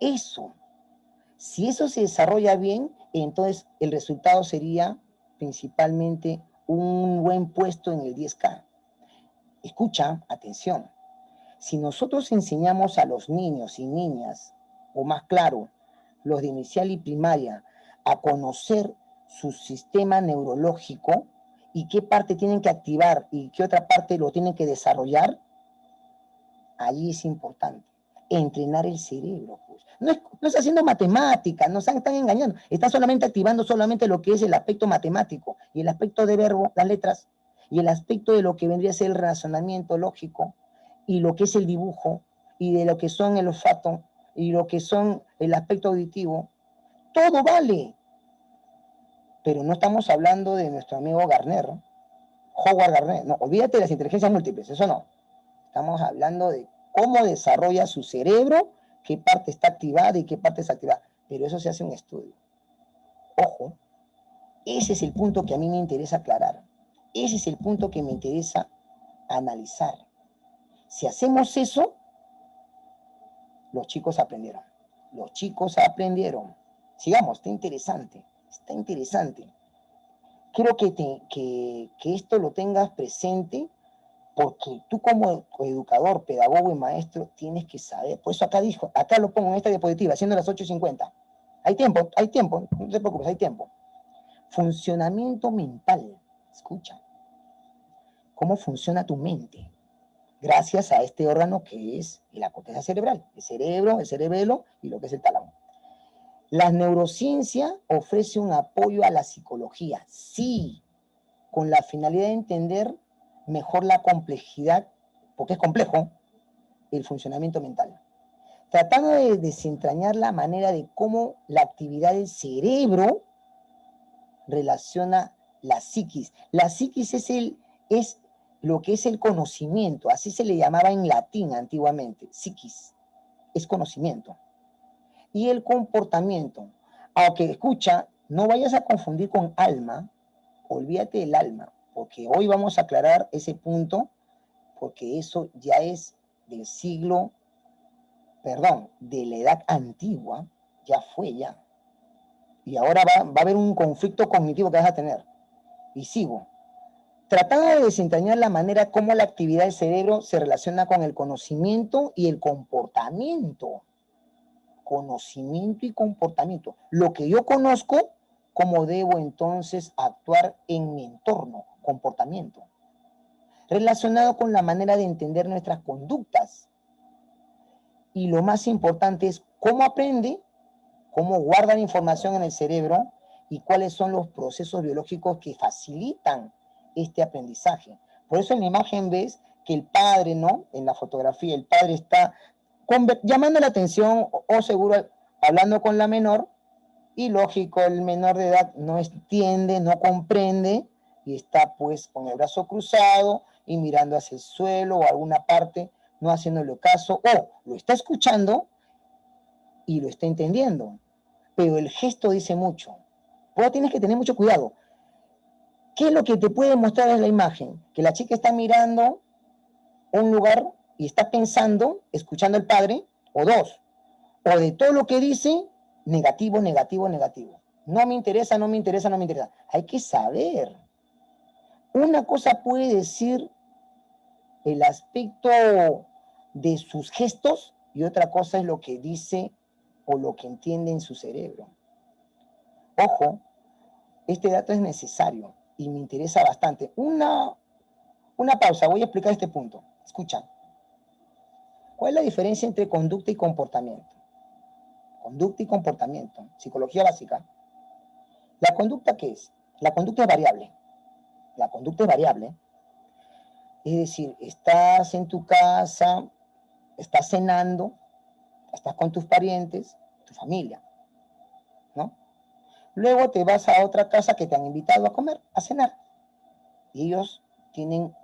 Eso, si eso se desarrolla bien, entonces el resultado sería principalmente un buen puesto en el 10K. Escucha, atención, si nosotros enseñamos a los niños y niñas, o más claro, los de inicial y primaria, a conocer su sistema neurológico, y qué parte tienen que activar y qué otra parte lo tienen que desarrollar, ahí es importante. Entrenar el cerebro, pues. No es haciendo matemática, no están engañando. Están solamente activando solamente lo que es el aspecto matemático y el aspecto de verbo, las letras, y el aspecto de lo que vendría a ser el razonamiento lógico y lo que es el dibujo y de lo que son el olfato y lo que son el aspecto auditivo. Todo vale. Pero no estamos hablando de nuestro amigo Garner, Howard Gardner. No, olvídate de las inteligencias múltiples, eso no. Estamos hablando de cómo desarrolla su cerebro, qué parte está activada y qué parte está activada. Pero eso se hace un estudio. Ojo, ese es el punto que a mí me interesa aclarar. Ese es el punto que me interesa analizar. Si hacemos eso, los chicos aprendieron. Los chicos aprendieron. Sigamos, está interesante. Está interesante. Quiero que esto lo tengas presente, porque tú como educador, pedagogo y maestro tienes que saber. Por eso acá lo pongo en esta diapositiva, siendo las 8:50. Hay tiempo, no te preocupes, hay tiempo. Funcionamiento mental. Escucha. ¿Cómo funciona tu mente? Gracias a este órgano que es la corteza cerebral, el cerebro, el cerebelo y lo que es el tálamo. La neurociencia ofrece un apoyo a la psicología, sí, con la finalidad de entender mejor la complejidad, porque es complejo, el funcionamiento mental. Tratando de desentrañar la manera de cómo la actividad del cerebro relaciona la psiquis. La psiquis es lo que es el conocimiento, así se le llamaba en latín antiguamente, psiquis, es conocimiento. Y el comportamiento, aunque escucha, no vayas a confundir con alma, olvídate del alma, porque hoy vamos a aclarar ese punto, porque eso ya es del siglo, perdón, de la edad antigua, ya fue ya. Y ahora va a haber un conflicto cognitivo que vas a tener. Y sigo. Tratando de desentrañar la manera como la actividad del cerebro se relaciona con el conocimiento y el comportamiento. Conocimiento y comportamiento. Lo que yo conozco, cómo debo entonces actuar en mi entorno, comportamiento. Relacionado con la manera de entender nuestras conductas. Y lo más importante es cómo aprende, cómo guarda la información en el cerebro y cuáles son los procesos biológicos que facilitan este aprendizaje. Por eso en la imagen ves que el padre, ¿no? En la fotografía, el padre está llamando la atención o seguro hablando con la menor, y lógico, el menor de edad no entiende, no comprende y está pues con el brazo cruzado y mirando hacia el suelo o alguna parte, no haciéndole caso, o lo está escuchando y lo está entendiendo, pero el gesto dice mucho. Por eso tienes que tener mucho cuidado. ¿Qué es lo que te puede mostrar en la imagen? Que la chica está mirando un lugar y está pensando, escuchando al padre, o dos, o de todo lo que dice, negativo, negativo, negativo. No me interesa, no me interesa, no me interesa. Hay que saber. Una cosa puede decir el aspecto de sus gestos y otra cosa es lo que dice o lo que entiende en su cerebro. Ojo, este dato es necesario y me interesa bastante. Una pausa, voy a explicar este punto. Escucha. ¿Cuál es la diferencia entre conducta y comportamiento? Conducta y comportamiento, psicología básica. ¿La conducta qué es? La conducta es variable. La conducta es variable. Es decir, estás en tu casa, estás cenando, estás con tus parientes, tu familia, ¿no? Luego te vas a otra casa que te han invitado a comer, a cenar. Y ellos tienen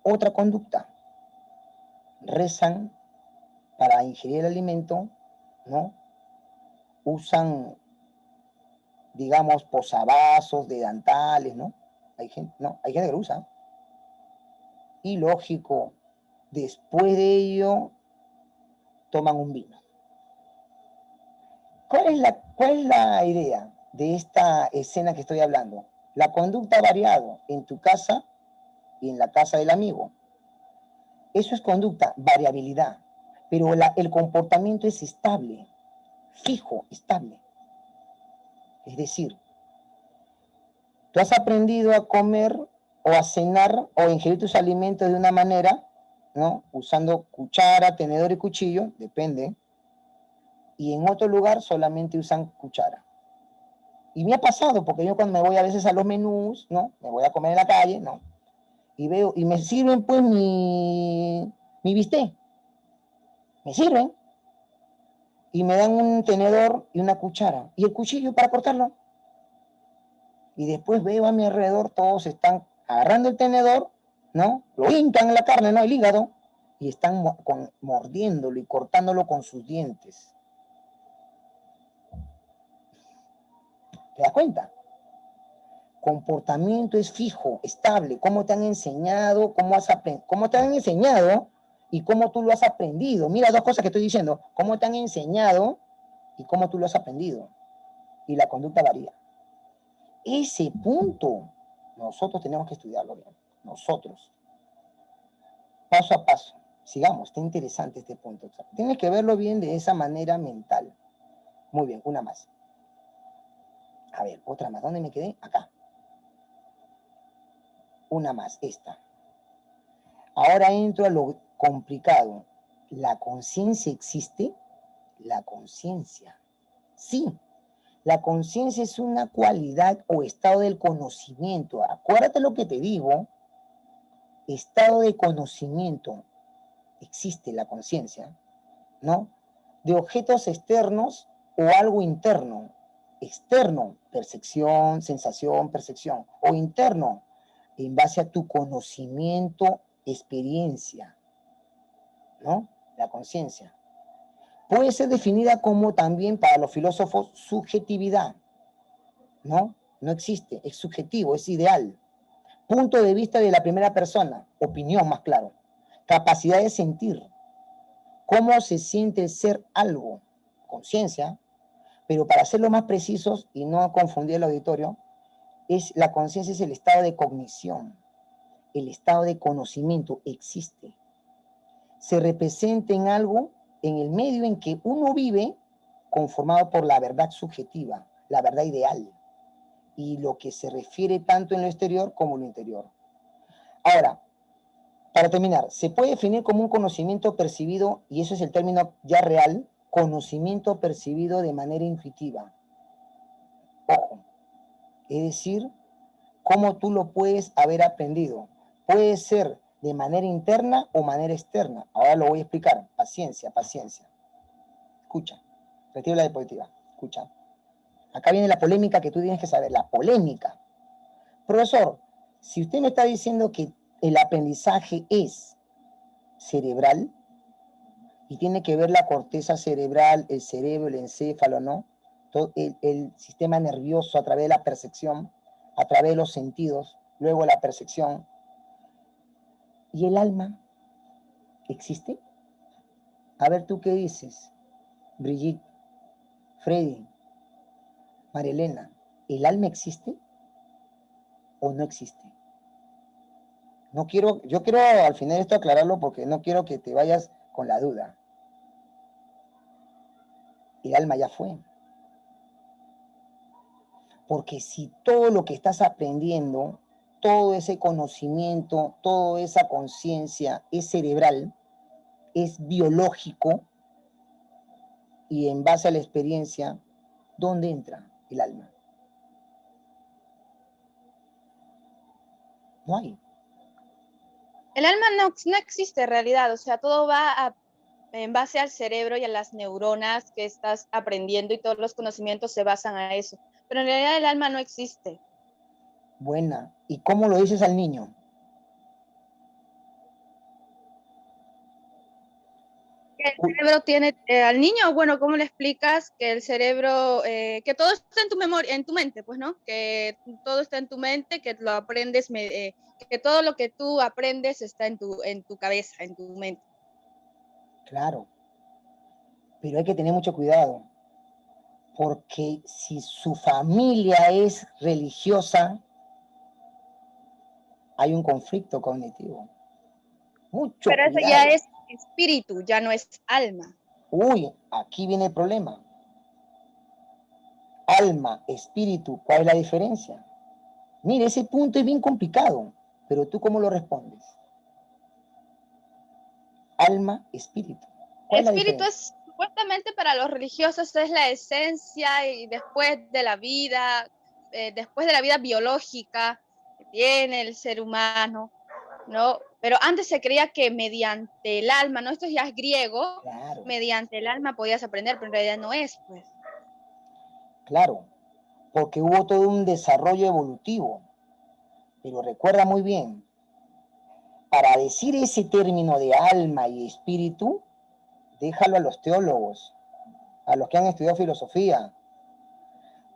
otra conducta. Rezan para ingerir el alimento, ¿no? Usan, digamos, posavasos, dedantales, ¿no? Hay gente que lo usa. Y lógico, después de ello, toman un vino. ¿Cuál es la idea de esta escena que estoy hablando? La conducta ha variado en tu casa y en la casa del amigo. Eso es conducta, variabilidad. Pero el comportamiento es estable, fijo, estable. Es decir, tú has aprendido a comer o a cenar o ingerir tus alimentos de una manera, ¿no? Usando cuchara, tenedor y cuchillo, depende. Y en otro lugar solamente usan cuchara. Y me ha pasado, porque yo cuando me voy a veces a los menús, ¿no? Me voy a comer en la calle, ¿no? Y veo, y me sirven pues mi bistec. Me sirven. Y me dan un tenedor y una cuchara. Y el cuchillo para cortarlo. Y después veo a mi alrededor, todos están agarrando el tenedor, ¿no? Lo hincan en la carne, ¿no? El hígado. Y están mordiéndolo y cortándolo con sus dientes. ¿Te das cuenta? Comportamiento es fijo, estable. ¿Cómo te han enseñado? ¿Cómo te han enseñado? Y cómo tú lo has aprendido. Mira, dos cosas que estoy diciendo. ¿Cómo te han enseñado? Y cómo tú lo has aprendido. Y la conducta varía. Ese punto, nosotros tenemos que estudiarlo bien. Nosotros. Paso a paso. Sigamos, está interesante este punto. Tienes que verlo bien de esa manera mental. Muy bien, una más. A ver, otra más. ¿Dónde me quedé? Acá. Una más, esta. Ahora entro a lo complicado. ¿La conciencia existe? La conciencia. Sí. La conciencia es una cualidad o estado del conocimiento. Acuérdate lo que te digo. Estado de conocimiento. Existe la conciencia, ¿no? De objetos externos o algo interno. Externo, percepción, sensación, percepción. O interno, en base a tu conocimiento, experiencia, ¿no? La conciencia. Puede ser definida como también para los filósofos subjetividad, ¿no? No existe, es subjetivo, es ideal. Punto de vista de la primera persona, opinión más claro. Capacidad de sentir, cómo se siente ser algo, conciencia, pero para hacerlo más precisos y no confundir el auditorio, la conciencia es el estado de cognición, el estado de conocimiento, existe. Se representa en algo, en el medio en que uno vive, conformado por la verdad subjetiva, la verdad ideal, y lo que se refiere tanto en lo exterior como en lo interior. Ahora, para terminar, se puede definir como un conocimiento percibido, y eso es el término ya real, conocimiento percibido de manera intuitiva. Ojo, es decir, cómo tú lo puedes haber aprendido. Puede ser de manera interna o manera externa. Ahora lo voy a explicar. Paciencia, paciencia. Escucha, retiro la diapositiva. Escucha. Acá viene la polémica que tú tienes que saber, la polémica. Profesor, si usted me está diciendo que el aprendizaje es cerebral y tiene que ver la corteza cerebral, el cerebro, el encéfalo, ¿no? Todo el sistema nervioso a través de la percepción, a través de los sentidos, luego la percepción. ¿Y el alma existe? A ver, ¿tú qué dices? Brigitte, Freddy, Marielena, ¿el alma existe o no existe? No quiero, yo quiero al final esto aclararlo porque no quiero que te vayas con la duda. El alma ya fue. Porque si todo lo que estás aprendiendo, todo ese conocimiento, toda esa conciencia es cerebral, es biológico, y en base a la experiencia, ¿dónde entra el alma? No hay. El alma no existe en realidad, o sea, todo va en base al cerebro y a las neuronas que estás aprendiendo y todos los conocimientos se basan a eso. Pero en realidad el alma no existe. Buena. ¿Y cómo lo dices al niño? El cerebro tiene al niño, bueno, ¿cómo le explicas que el cerebro, que todo está en tu memoria, en tu mente, pues, ¿no? Que todo está en tu mente, que lo aprendes, que todo lo que tú aprendes está en tu cabeza, en tu mente. Claro. Pero hay que tener mucho cuidado. Porque si su familia es religiosa, hay un conflicto cognitivo. Mucho Pero eso ya cuidado. es espíritu, ya no es alma. Uy, aquí viene el problema. Alma, espíritu, ¿cuál es la diferencia? Mire, ese punto es bien complicado. Pero tú, ¿cómo lo respondes? Alma, espíritu. ¿Cuál es la Espíritu diferencia? es, supuestamente para los religiosos, es la esencia y después de la vida biológica que tiene el ser humano, ¿no? Pero antes se creía que mediante el alma, ¿no? Esto ya es griego, Claro, mediante el alma podías aprender, pero en realidad no es, pues. claro, porque hubo todo un desarrollo evolutivo. Pero recuerda muy bien, para decir ese término de alma y espíritu, déjalo a los teólogos, a los que han estudiado filosofía,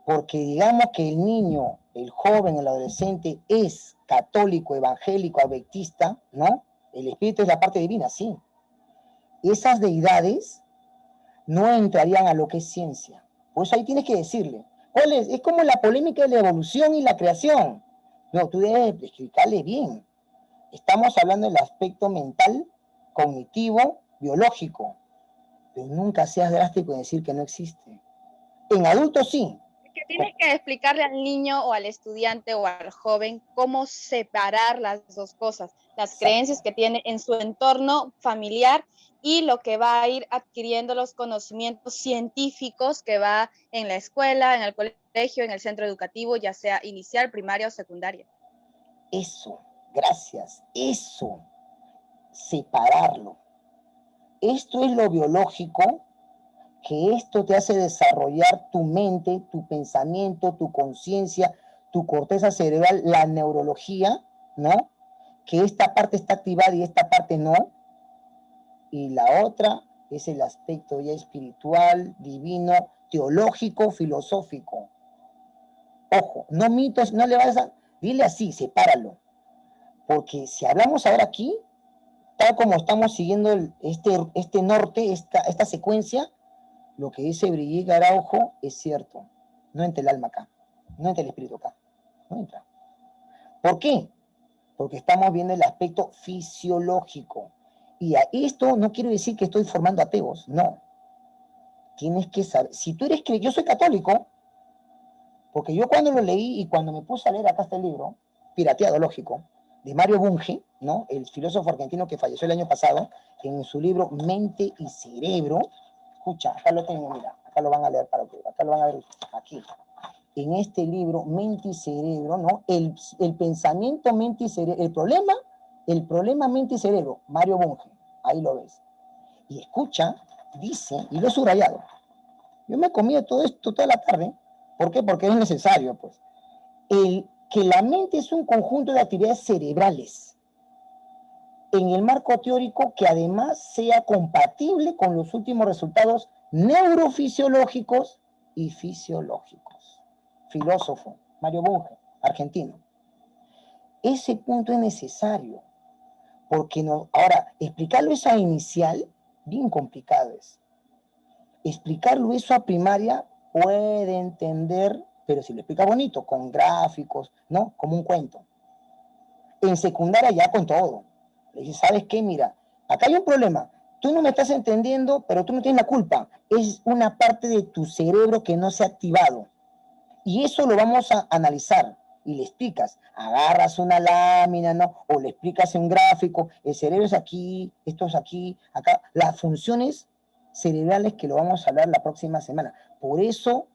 porque digamos que el niño, el joven, el adolescente es católico, evangélico, adventista, ¿no? El espíritu es la parte divina, sí. Esas deidades no entrarían a lo que es ciencia. Por eso ahí tienes que decirle, ¿cuál es? Es como la polémica de la evolución y la creación. No, tú debes explicarle bien. Estamos hablando del aspecto mental, cognitivo, biológico, pero nunca seas drástico en decir que no existe. En adultos sí. Que tienes que explicarle al niño o al estudiante o al joven cómo separar las dos cosas, las creencias Exacto. que tiene en su entorno familiar y lo que va a ir adquiriendo los conocimientos científicos que va en la escuela, en el colegio, en el centro educativo, ya sea inicial, primaria o secundaria. Eso, gracias, eso, separarlo. Esto es lo biológico, que esto te hace desarrollar tu mente, tu pensamiento, tu conciencia, tu corteza cerebral, la neurología, ¿no? Que esta parte está activada y esta parte no. Y la otra es el aspecto ya espiritual, divino, teológico, filosófico. Ojo, no mitos, no le vas a... Dile así, sepáralo. Porque si hablamos ahora aquí, tal como estamos siguiendo este norte, esta secuencia, lo que dice Brigitte Araujo es cierto. No entra el alma acá, no entra el espíritu acá, no entra. ¿Por qué? Porque estamos viendo el aspecto fisiológico. Y a esto no quiero decir que estoy formando ateos, no. Tienes que saber, si tú eres que yo soy católico, porque yo cuando lo leí y cuando me puse a leer acá está el libro, pirateado, lógico, de Mario Bunge, ¿no? El filósofo argentino que falleció el año pasado, en su libro Mente y Cerebro, escucha, acá lo tengo, mira, acá lo van a leer para que, acá lo van a ver aquí. En este libro, Mente y Cerebro, ¿no? El pensamiento, mente y cerebro, el problema mente y cerebro, Mario Bunge, ahí lo ves. Y escucha, dice, y lo he subrayado, yo me he comido todo esto toda la tarde. ¿Por qué? Porque es necesario, pues. Que la mente es un conjunto de actividades cerebrales en el marco teórico que además sea compatible con los últimos resultados neurofisiológicos y fisiológicos. Filósofo, Mario Bunge, argentino. Ese punto es necesario, porque no, ahora, explicarlo eso a inicial, bien complicado es. Explicarlo eso a primaria puede entender, pero si lo explica bonito, con gráficos, ¿no? Como un cuento. En secundaria ya con todo. Le dice, ¿sabes qué? Mira, acá hay un problema. Tú no me estás entendiendo, pero tú no tienes la culpa. Es una parte de tu cerebro que no se ha activado. Y eso lo vamos a analizar. Y le explicas, agarras una lámina, ¿no? O le explicas en un gráfico, el cerebro es aquí, esto es aquí, acá. Las funciones cerebrales que lo vamos a hablar la próxima semana. Por eso,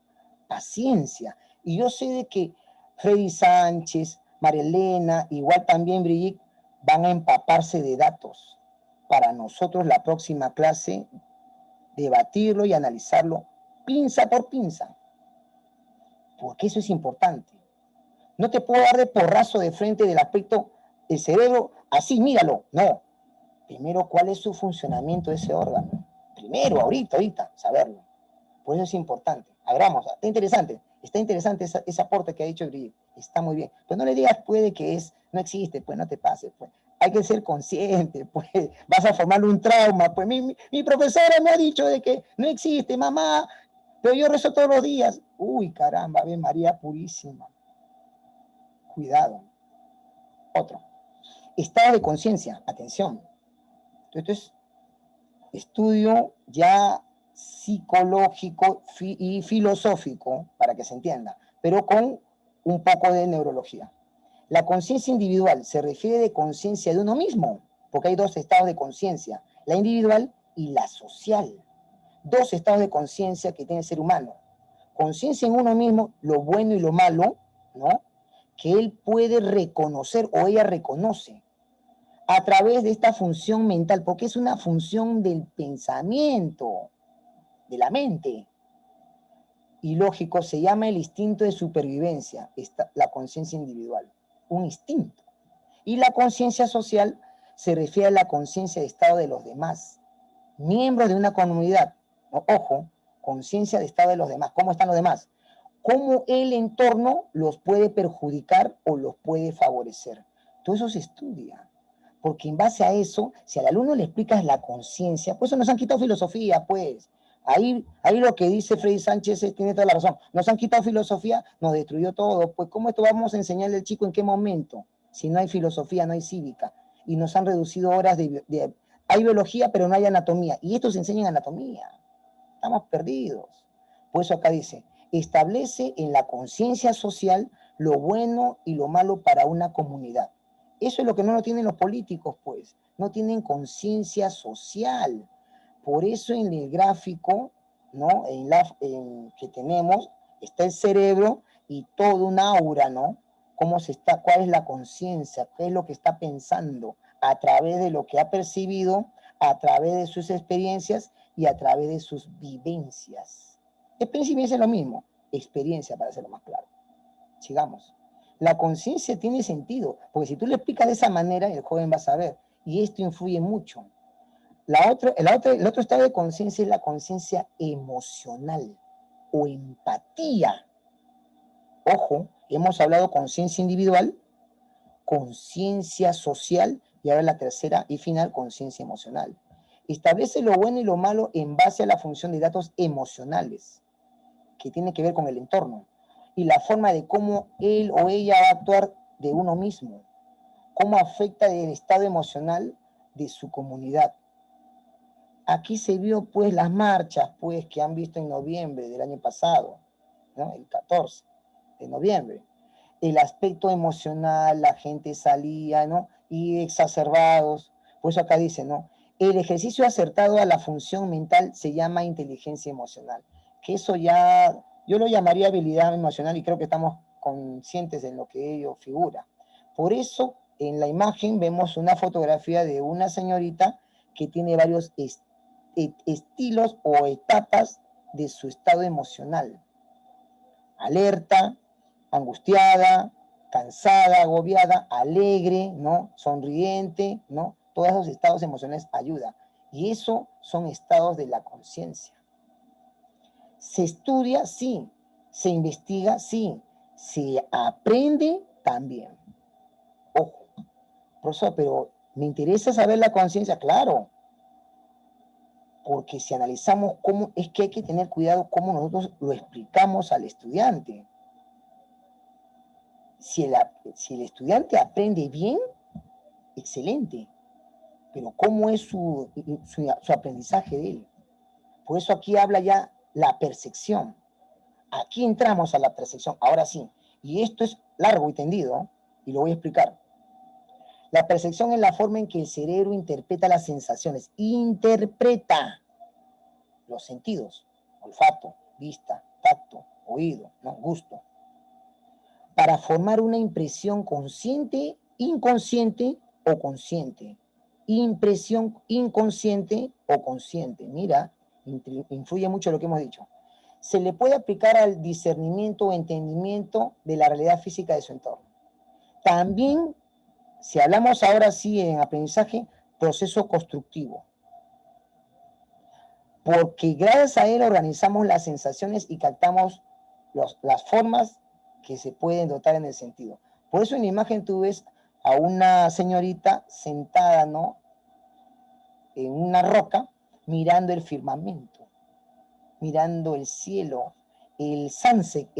paciencia. Y yo sé de que Freddy Sánchez, María Elena, igual también Brigitte, van a empaparse de datos para nosotros la próxima clase debatirlo y analizarlo pinza por pinza, porque eso es importante. No te puedo dar de porrazo de frente del aspecto del cerebro, así, míralo. No. Primero, ¿cuál es su funcionamiento de ese órgano? Primero, ahorita, saberlo. Por eso es importante. Abramos, está interesante ese aporte que ha dicho Brigitte. Está muy bien. Pues no le digas, puede que no existe, pues no te pases, pues. Hay que ser consciente, pues vas a formarle un trauma. Pues mi profesora me ha dicho de que no existe, mamá, pero yo rezo todos los días. Uy, caramba, Ave María Purísima. Cuidado. Otro. Estado de conciencia, atención. Esto es estudio ya psicológico y filosófico, para que se entienda, pero con un poco de neurología. La conciencia individual se refiere de conciencia de uno mismo, porque hay dos estados de conciencia, la individual y la social. Dos estados de conciencia que tiene el ser humano. Conciencia en uno mismo, lo bueno y lo malo, ¿no? Que él puede reconocer o ella reconoce a través de esta función mental, porque es una función del pensamiento, de la mente. Y lógico, se llama el instinto de supervivencia, la conciencia individual, un instinto. Y la conciencia social se refiere a la conciencia de estado de los demás, miembros de una comunidad. Ojo, conciencia de estado de los demás. ¿Cómo están los demás? Cómo el entorno los puede perjudicar o los puede favorecer. Todo eso se estudia. Porque en base a eso, si al alumno le explicas la conciencia, pues eso nos han quitado filosofía, pues. Ahí lo que dice Freddy Sánchez tiene toda la razón. Nos han quitado filosofía, nos destruyó todo. Pues ¿cómo esto vamos a enseñarle al chico en qué momento? Si no hay filosofía, no hay cívica. Y nos han reducido horas hay biología, pero no hay anatomía. Y estos enseñan anatomía. Estamos perdidos. Por eso acá dice, establece en la conciencia social lo bueno y lo malo para una comunidad. Eso es lo que no lo tienen los políticos, pues. No tienen conciencia social. Por eso en el gráfico, ¿no? Que tenemos, está el cerebro y todo un aura, ¿no? ¿Cuál es la conciencia? ¿Qué es lo que está pensando? A través de lo que ha percibido, a través de sus experiencias y a través de sus vivencias. Experiencia es lo mismo, experiencia para hacerlo más claro. Sigamos. La conciencia tiene sentido, porque si tú le explicas de esa manera, el joven va a saber, y esto influye mucho. El otro estado de conciencia es la conciencia emocional o empatía. Ojo, hemos hablado conciencia individual, conciencia social y ahora la tercera y final, conciencia emocional. Establece lo bueno y lo malo en base a la función de datos emocionales, que tiene que ver con el entorno, y la forma de cómo él o ella va a actuar de uno mismo, cómo afecta el estado emocional de su comunidad. Aquí se vio pues las marchas pues que han visto en noviembre del año pasado, ¿no? El 14 de noviembre. El aspecto emocional, la gente salía, ¿no? Y exacerbados. Por eso acá dice, ¿no? El ejercicio acertado a la función mental se llama inteligencia emocional. Que eso ya, yo lo llamaría habilidad emocional y creo que estamos conscientes de lo que ello figura. Por eso en la imagen vemos una fotografía de una señorita que tiene varios estilos o etapas de su estado emocional. Alerta, angustiada, cansada, agobiada, alegre, ¿no? Sonriente, ¿no? Todos esos estados emocionales ayudan. Y eso son estados de la conciencia. Se estudia, sí. Se investiga, sí. Se aprende también. Ojo, profesor, pero me interesa saber la conciencia, claro. Porque si analizamos cómo, es que hay que tener cuidado cómo nosotros lo explicamos al estudiante. Si el estudiante aprende bien, excelente, pero ¿cómo es su aprendizaje de él? Por eso aquí habla ya la percepción. Aquí entramos a la percepción, ahora sí, y esto es largo y tendido, y lo voy a explicar. La percepción es la forma en que el cerebro interpreta las sensaciones, interpreta los sentidos, olfato, vista, tacto, oído, ¿no? Gusto, para formar una impresión consciente, inconsciente o consciente. Impresión inconsciente o consciente. Mira, influye mucho lo que hemos dicho. Se le puede aplicar al discernimiento o entendimiento de la realidad física de su entorno. También, si hablamos ahora sí en aprendizaje, proceso constructivo. Porque gracias a él organizamos las sensaciones y captamos las formas que se pueden dotar en el sentido. Por eso en la imagen tú ves a una señorita sentada, ¿no? En una roca, mirando el firmamento, mirando el cielo, el sunset,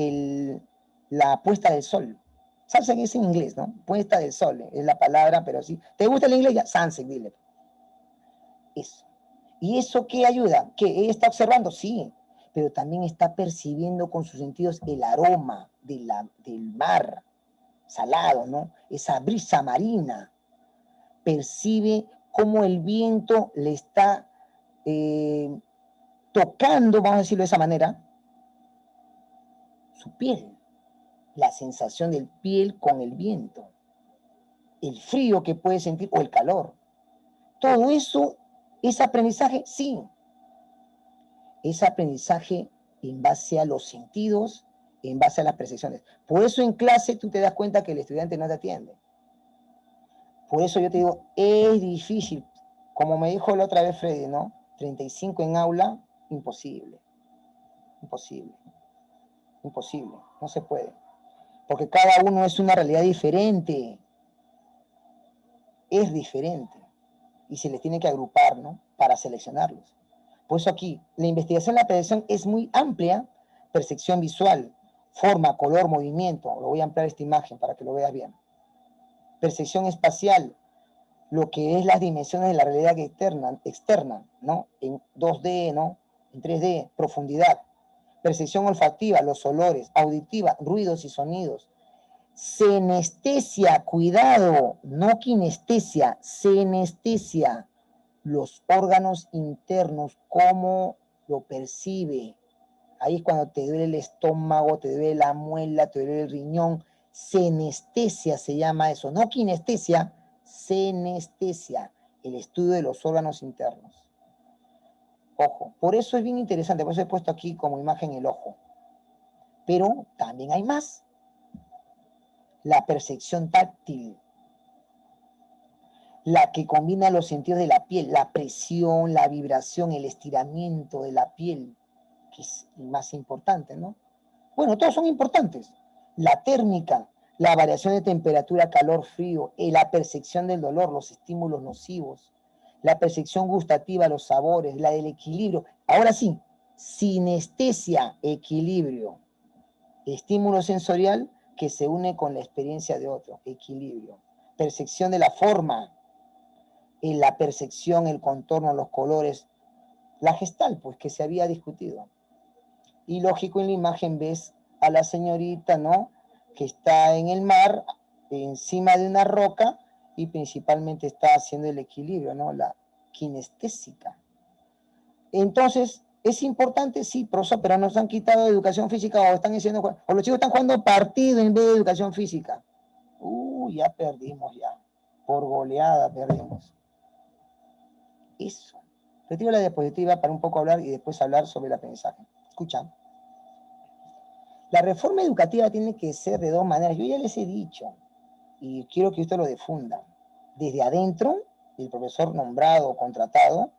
la puesta del sol. Sunset es en inglés, ¿no? Puesta del sol, es la palabra, pero sí. ¿Te gusta el inglés? Ya, sunset, dile. Eso. ¿Y eso qué ayuda? ¿Que ella está observando? Sí, pero también está percibiendo con sus sentidos el aroma del mar. salado, ¿no? Esa brisa marina. Percibe cómo el viento le está tocando, vamos a decirlo de esa manera, su piel. La sensación del piel con el viento. El frío que puede sentir o el calor. Todo eso es aprendizaje, sí. Es aprendizaje en base a los sentidos, en base a las percepciones. Por eso en clase tú te das cuenta que el estudiante no te atiende. Por eso yo te digo, es difícil. Como me dijo la otra vez Freddy, ¿no? 35 en aula, imposible. Imposible. Imposible. No se puede. Porque cada uno es una realidad diferente. Es diferente. Y se les tiene que agrupar, ¿no? Para seleccionarlos. Por eso aquí, la investigación de la percepción es muy amplia. Percepción visual, forma, color, movimiento. Lo voy a ampliar esta imagen para que lo veas bien. Percepción espacial, lo que es las dimensiones de la realidad externa, ¿no? En 2D, ¿no? En 3D, profundidad. Percepción olfativa, los olores. Auditiva, ruidos y sonidos. Senestesia, cuidado, no kinestesia, senestesia. Los órganos internos, cómo lo percibe. Ahí es cuando te duele el estómago, te duele la muela, te duele el riñón. Senestesia se llama eso, no kinestesia, senestesia, el estudio de los órganos internos. Ojo, por eso es bien interesante, por eso he puesto aquí como imagen el ojo. Pero también hay más. La percepción táctil, la que combina los sentidos de la piel, la presión, la vibración, el estiramiento de la piel, que es el más importante, ¿no? Bueno, todos son importantes. La térmica, la variación de temperatura, calor, frío, la percepción del dolor, los estímulos nocivos, la percepción gustativa, los sabores, la del equilibrio. Ahora sí, sinestesia, equilibrio. Estímulo sensorial que se une con la experiencia de otro, equilibrio. Percepción de la forma, la percepción, el contorno, los colores, la gestal, pues que se había discutido. Y lógico, en la imagen ves a la señorita, ¿no? Que está en el mar, encima de una roca, y principalmente está haciendo el equilibrio, ¿no? La kinestésica. Entonces, ¿es importante? Sí, profesor, pero nos han quitado educación física o están diciendo, o los chicos están jugando partido en vez de educación física. Ya perdimos ya. Por goleada perdimos. Eso. Retiro la diapositiva para un poco hablar y después hablar sobre el aprendizaje. Escucha. La reforma educativa tiene que ser de dos maneras. Yo ya les he dicho, y quiero que usted lo difunda. Desde adentro, el profesor nombrado o contratado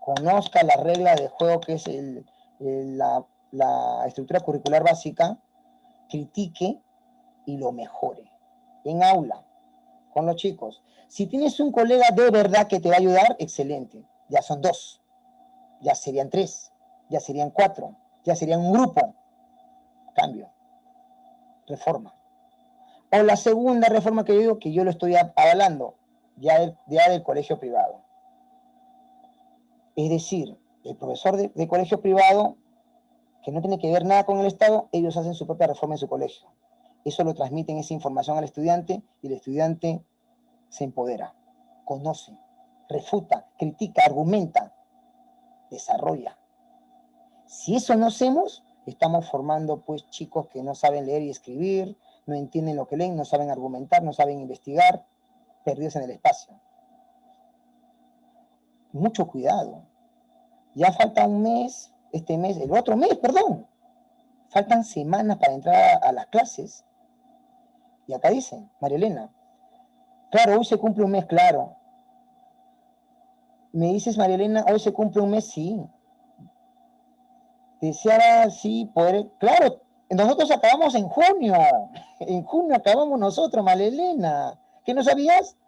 conozca la regla de juego que es la estructura curricular básica, critique y lo mejore. En aula, con los chicos. Si tienes un colega de verdad que te va a ayudar, excelente. Ya son 2, ya serían 3, ya serían 4, ya serían un grupo. Cambio, reforma. O la segunda reforma que yo digo, que yo lo estoy avalando, ya del colegio privado. Es decir, el profesor de colegio privado, que no tiene que ver nada con el Estado, ellos hacen su propia reforma en su colegio. Eso lo transmiten, esa información al estudiante, y el estudiante se empodera, conoce, refuta, critica, argumenta, desarrolla. Si eso no hacemos, estamos formando pues chicos que no saben leer y escribir, no entienden lo que leen, no saben argumentar, no saben investigar, perdidos en el espacio. Mucho cuidado. Ya falta un mes, el otro mes, perdón. Faltan semanas para entrar a las clases. Y acá dicen, María Elena, claro, hoy se cumple un mes, claro. Me dices, María Elena, hoy se cumple un mes, sí. Deseara, sí, poder, claro, nosotros acabamos en junio. En junio acabamos nosotros, María Elena. ¿Qué no sabías?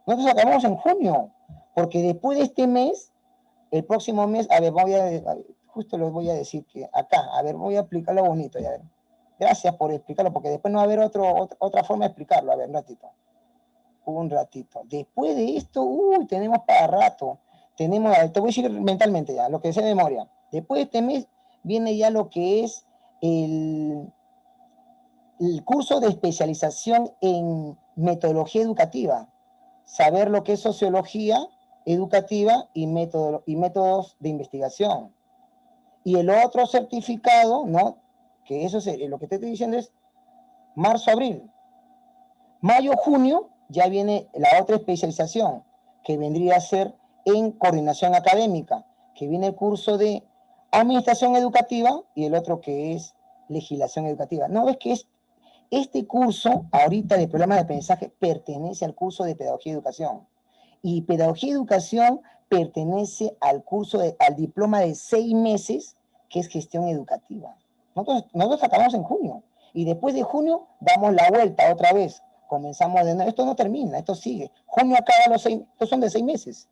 Nosotros acabamos en junio. Porque después de este mes, el próximo mes, a ver, justo les voy a decir que acá, a ver, voy a explicarlo bonito. Ya, a ver. Gracias por explicarlo, porque después no va a haber otra forma de explicarlo. A ver, un ratito. Después de esto, tenemos para rato. Te voy a decir mentalmente ya, lo que sé de memoria. Después de este mes viene ya lo que es el curso de especialización en metodología educativa, saber lo que es sociología educativa y métodos de investigación. Y el otro certificado, ¿no? Que eso es lo que te estoy diciendo es marzo, abril. Mayo, junio, ya viene la otra especialización, que vendría a ser en coordinación académica, que viene el curso de administración educativa y el otro que es legislación educativa. No, es que este curso, ahorita de programa de aprendizaje, pertenece al curso de pedagogía y educación. Y pedagogía y educación pertenece al al diploma de 6 meses, que es gestión educativa. Nosotros acabamos en junio. Y después de junio damos la vuelta otra vez. Comenzamos de nuevo. Esto no termina, esto sigue. Junio acaba estos son de 6 meses.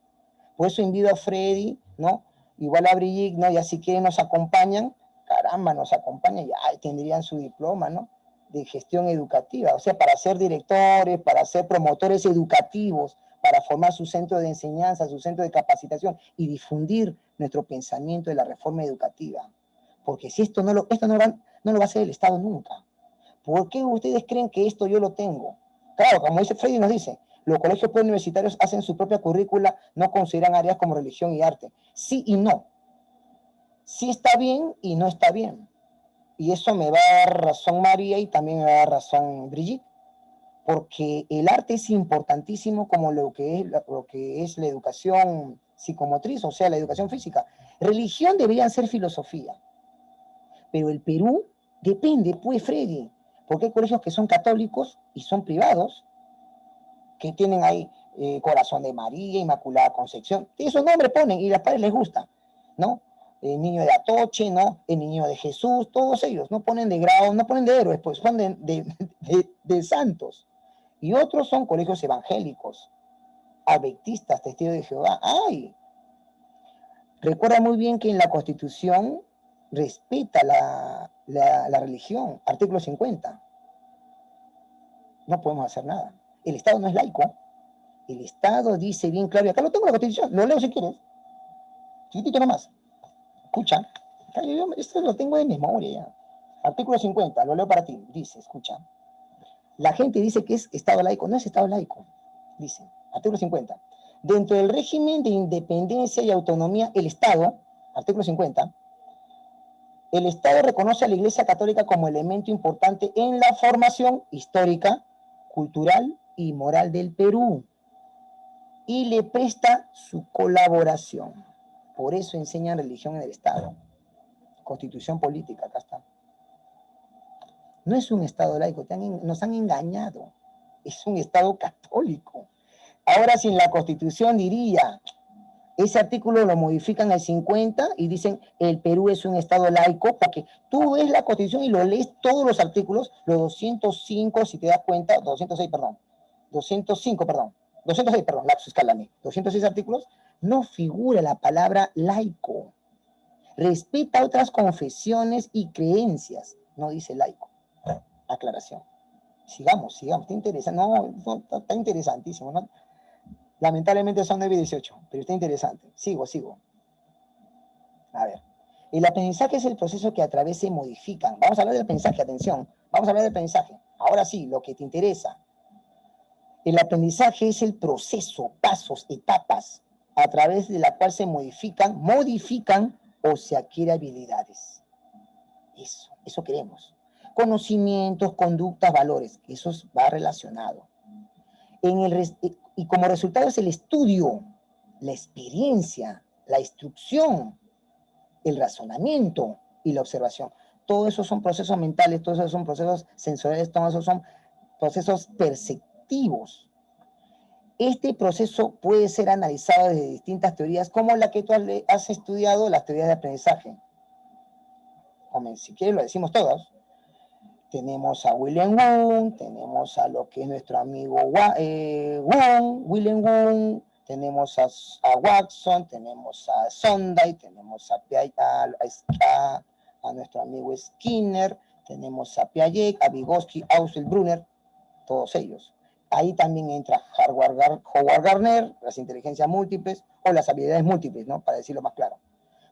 Por eso invito a Freddy, ¿no? Igual a Brigitte, ¿no? Ya si quieren nos acompañan, caramba, nos acompañan, ya tendrían su diploma, ¿no? De gestión educativa, o sea, para ser directores, para ser promotores educativos, para formar su centro de enseñanza, su centro de capacitación y difundir nuestro pensamiento de la reforma educativa. Porque si esto no lo va a hacer el Estado nunca. ¿Por qué ustedes creen que esto yo lo tengo? Claro, como dice Freddy nos dice, los colegios preuniversitarios hacen su propia currícula, no consideran áreas como religión y arte. Sí y no. Sí está bien y no está bien. Y eso me va a dar razón María y también me va a dar razón Brigitte. Porque el arte es importantísimo como lo que es la educación psicomotriz, o sea, la educación física. Religión debería ser filosofía. Pero el Perú depende, pues, Freddy, porque hay colegios que son católicos y son privados, que tienen ahí Corazón de María, Inmaculada Concepción, esos nombres ponen y a los padres les gusta, ¿no? El niño de Atoche, ¿no? El niño de Jesús, todos ellos, no ponen de grado, no ponen de héroes, pues son de santos. Y otros son colegios evangélicos, adventistas, testigos de Jehová. ¡Ay! Recuerda muy bien que en la Constitución respeta la religión, artículo 50. No podemos hacer nada. El Estado no es laico. El Estado dice bien claro, y acá lo tengo en la Constitución, lo leo si quieres. Chiquitito nomás. Escucha. Esto lo tengo de memoria ya. Artículo 50, lo leo para ti. Dice, escucha. La gente dice que es Estado laico. No es Estado laico. Dice, artículo 50. Dentro del régimen de independencia y autonomía, el Estado, artículo 50, el Estado reconoce a la Iglesia Católica como elemento importante en la formación histórica, cultural y moral del Perú y le presta su colaboración. Por eso enseñan religión en el Estado. Constitución política, acá está. No es un Estado laico, nos han engañado. Es un Estado católico. Ahora, si en la Constitución diría, ese artículo lo modifican al 50 y dicen el Perú es un Estado laico, porque tú ves la Constitución y lo lees todos los artículos, los 205, si te das cuenta, 206, perdón, 205, perdón, 206, perdón, lapsus calami, 206 artículos, no figura la palabra laico. Respeta otras confesiones y creencias, no dice laico. Aclaración. Sigamos, está interesante, no, está interesantísimo, ¿no? Lamentablemente son 9:18, pero está interesante. Sigo. A ver. El aprendizaje es el proceso que a través se modifican. Vamos a hablar del aprendizaje, atención. Vamos a hablar del aprendizaje. Ahora sí, lo que te interesa. El aprendizaje es el proceso, pasos, etapas, a través de la cual se modifican o se adquieren habilidades. Eso queremos. Conocimientos, conductas, valores. Eso va relacionado. Y como resultado es el estudio, la experiencia, la instrucción, el razonamiento y la observación. Todo eso son procesos mentales, todos esos son procesos sensoriales, todos esos son procesos perceptivos. Este proceso puede ser analizado desde distintas teorías, como la que tú has estudiado, las teorías de aprendizaje. Como si quieres lo decimos todos. Tenemos a William Wundt, tenemos a lo que es nuestro amigo William Wundt, tenemos a Watson, tenemos a Sondheim, tenemos a nuestro amigo Skinner, tenemos a Piaget, a Vygotsky, Ausel, Brunner, todos ellos. Ahí también entra Howard Gardner, las inteligencias múltiples o las habilidades múltiples, ¿no? Para decirlo más claro.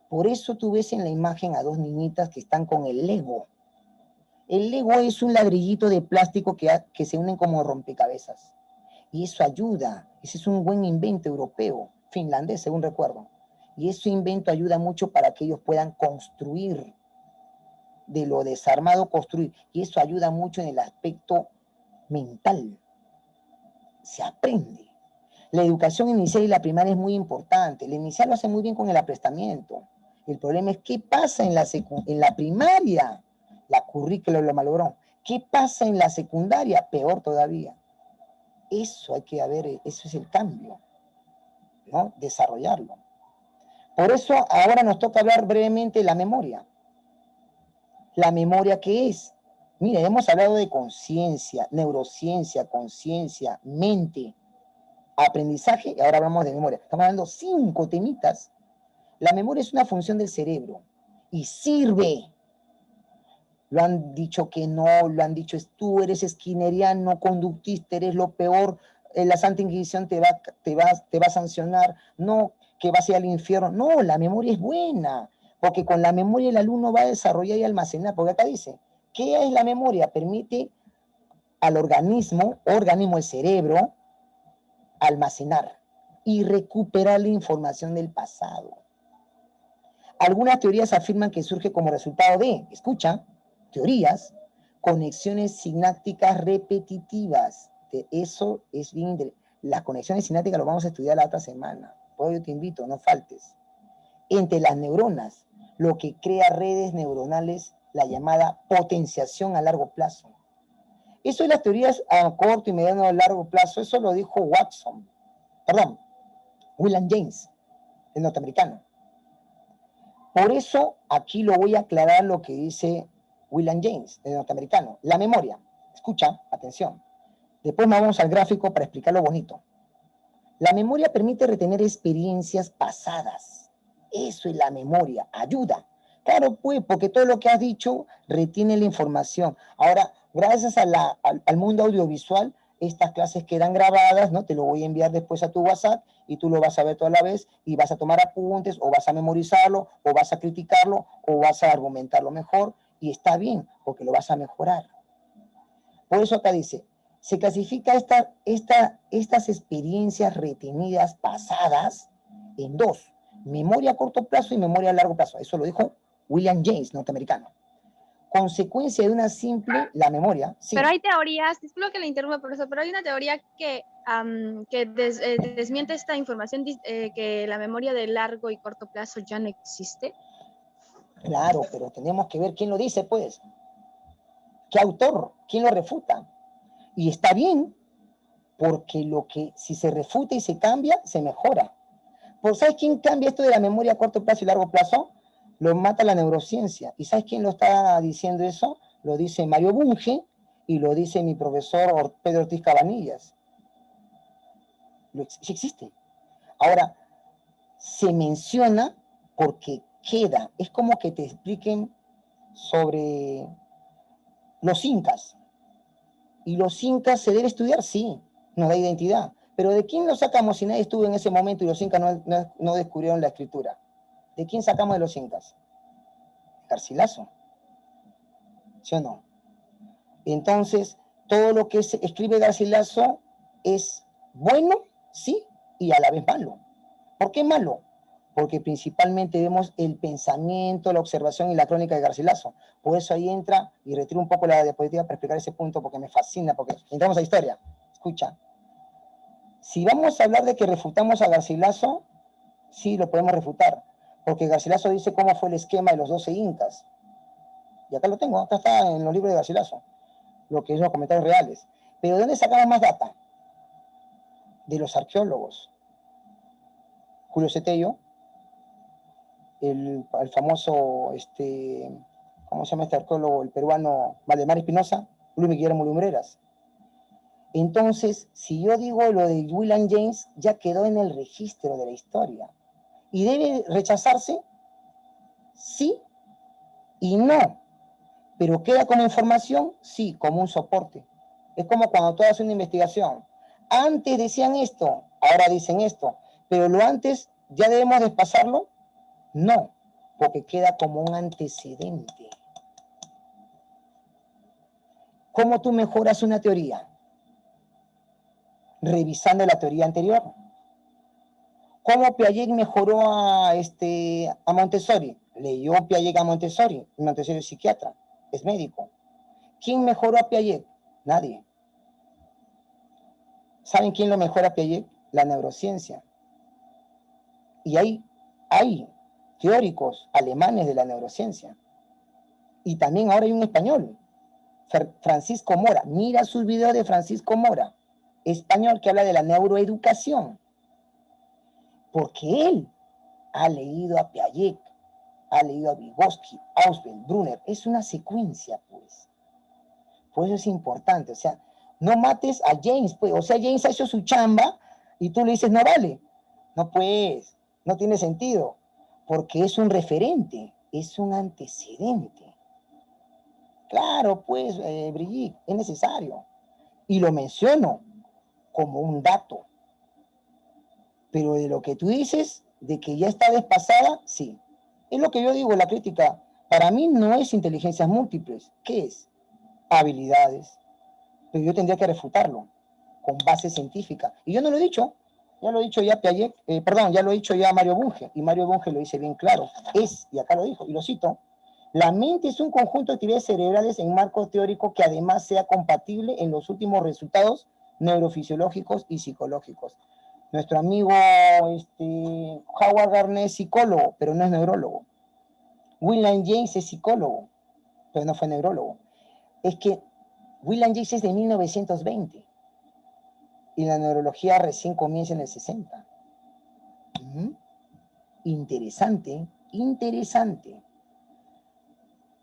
Por eso tú ves en la imagen a dos niñitas que están con el Lego. El Lego es un ladrillito de plástico que se unen como rompecabezas. Y eso ayuda. Ese es un buen invento europeo, finlandés, según recuerdo. Y ese invento ayuda mucho para que ellos puedan construir, de lo desarmado construir. Y eso ayuda mucho en el aspecto mental. Se aprende. La educación inicial y la primaria es muy importante. La inicial lo hace muy bien con el aprestamiento. El problema es qué pasa en la primaria. La currícula lo malogró. ¿Qué pasa en la secundaria? Peor todavía. Eso hay que ver, eso es el cambio, ¿no? Desarrollarlo. Por eso ahora nos toca hablar brevemente de la memoria. ¿La memoria qué es? Mira, hemos hablado de conciencia, neurociencia, conciencia, mente, aprendizaje, y ahora hablamos de memoria. Estamos hablando 5 temitas. La memoria es una función del cerebro y sirve. Lo han dicho que no, lo han dicho, tú eres skinneriano, conductista, eres lo peor, la Santa Inquisición te va a sancionar, no, que vas a ir al infierno. No, la memoria es buena, porque con la memoria el alumno va a desarrollar y almacenar, porque acá dice, ¿qué es la memoria? Permite al organismo, el cerebro, almacenar y recuperar la información del pasado. Algunas teorías afirman que surge como resultado de, escucha, teorías, conexiones sinápticas repetitivas. Eso es bien. Las conexiones sinápticas lo vamos a estudiar la otra semana. Pues yo te invito, no faltes. Entre las neuronas, lo que crea redes neuronales, la llamada potenciación a largo plazo. Eso de las teorías a corto y mediano a largo plazo, eso lo dijo William James, el norteamericano. Por eso aquí lo voy a aclarar lo que dice William James, el norteamericano. La memoria. Escucha, atención. Después vamos al gráfico para explicar lo bonito. La memoria permite retener experiencias pasadas. Eso es la memoria. Ayuda. Claro, pues, porque todo lo que has dicho retiene la información. Ahora, gracias al mundo audiovisual, estas clases quedan grabadas, ¿no? Te lo voy a enviar después a tu WhatsApp y tú lo vas a ver toda la vez y vas a tomar apuntes o vas a memorizarlo o vas a criticarlo o vas a argumentarlo mejor y está bien porque lo vas a mejorar. Por eso acá dice, se clasifica estas experiencias retenidas pasadas en 2, memoria a corto plazo y memoria a largo plazo. Eso lo dijo William James, norteamericano. Consecuencia de una simple, la memoria. Sí. Pero hay teorías, disculpo que le interrumpa por eso, pero hay una teoría que desmiente esta información, que la memoria de largo y corto plazo ya no existe. Claro, pero tenemos que ver quién lo dice, pues. ¿Qué autor? ¿Quién lo refuta? Y está bien, porque si se refuta y se cambia, se mejora. ¿Sabes quién cambia esto de la memoria a corto plazo y largo plazo? Lo mata la neurociencia. ¿Y sabes quién lo está diciendo eso? Lo dice Mario Bunge y lo dice mi profesor Pedro Ortiz Cabanillas. Sí existe. Ahora, se menciona porque queda. Es como que te expliquen sobre los incas. ¿Y los incas se debe estudiar? Sí, nos da identidad. Pero ¿de quién lo sacamos si nadie estuvo en ese momento y los incas no descubrieron la escritura? ¿De quién sacamos de los incas? Garcilaso. ¿Sí o no? Entonces, todo lo que escribe Garcilaso es bueno, sí, y a la vez malo. ¿Por qué malo? Porque principalmente vemos el pensamiento, la observación y la crónica de Garcilaso. Por eso ahí entra, y retiro un poco la diapositiva para explicar ese punto porque me fascina, porque entramos a historia. Escucha. Si vamos a hablar de que refutamos a Garcilaso, sí, lo podemos refutar, porque Garcilaso dice cómo fue el esquema de los 12 incas. Y acá lo tengo, acá está en los libros de Garcilaso, lo que son los comentarios reales. Pero ¿de dónde sacamos más data? De los arqueólogos. Julio Cetello, el famoso, ¿cómo se llama este arqueólogo? El peruano Valdemar Espinosa, Luis Guillermo Lumbreras. Entonces, si yo digo lo de William James, ya quedó en el registro de la historia. ¿Y debe rechazarse? Sí y no. ¿Pero queda como información? Sí, como un soporte. Es como cuando tú haces una investigación. Antes decían esto, ahora dicen esto, pero lo antes, ¿ya debemos despasarlo? No, porque queda como un antecedente. ¿Cómo tú mejoras una teoría? Revisando la teoría anterior. ¿Cómo Piaget mejoró a Montessori? Leyó Piaget a Montessori. Montessori es psiquiatra, es médico. ¿Quién mejoró a Piaget? Nadie. ¿Saben quién lo mejora a Piaget? La neurociencia. Y hay teóricos alemanes de la neurociencia. Y también ahora hay un español, Francisco Mora. Mira sus videos de Francisco Mora, español, que habla de la neuroeducación. Porque él ha leído a Piaget, ha leído a Vygotsky, Ausubel, Brunner. Es una secuencia, pues. Por eso es importante. O sea, no mates a James, pues. O sea, James ha hecho su chamba y tú le dices, no vale. No, pues, no tiene sentido. Porque es un referente, es un antecedente. Claro, pues, Brigitte, es necesario. Y lo menciono como un dato. Pero de lo que tú dices, de que ya está desfasada, sí. Es lo que yo digo en la crítica. Para mí no es inteligencias múltiples. ¿Qué es? Habilidades. Pero yo tendría que refutarlo con base científica. Y yo no lo he dicho. Ya lo he dicho ya Piaget, ya lo he dicho ya Mario Bunge. Y Mario Bunge lo dice bien claro. Y acá lo dijo, y lo cito, la mente es un conjunto de actividades cerebrales en marco teórico que además sea compatible en los últimos resultados neurofisiológicos y psicológicos. Nuestro amigo Howard Gardner es psicólogo, pero no es neurólogo. William James es psicólogo, pero no fue neurólogo. Es que William James es de 1920 y la neurología recién comienza en el 60. Interesante, interesante.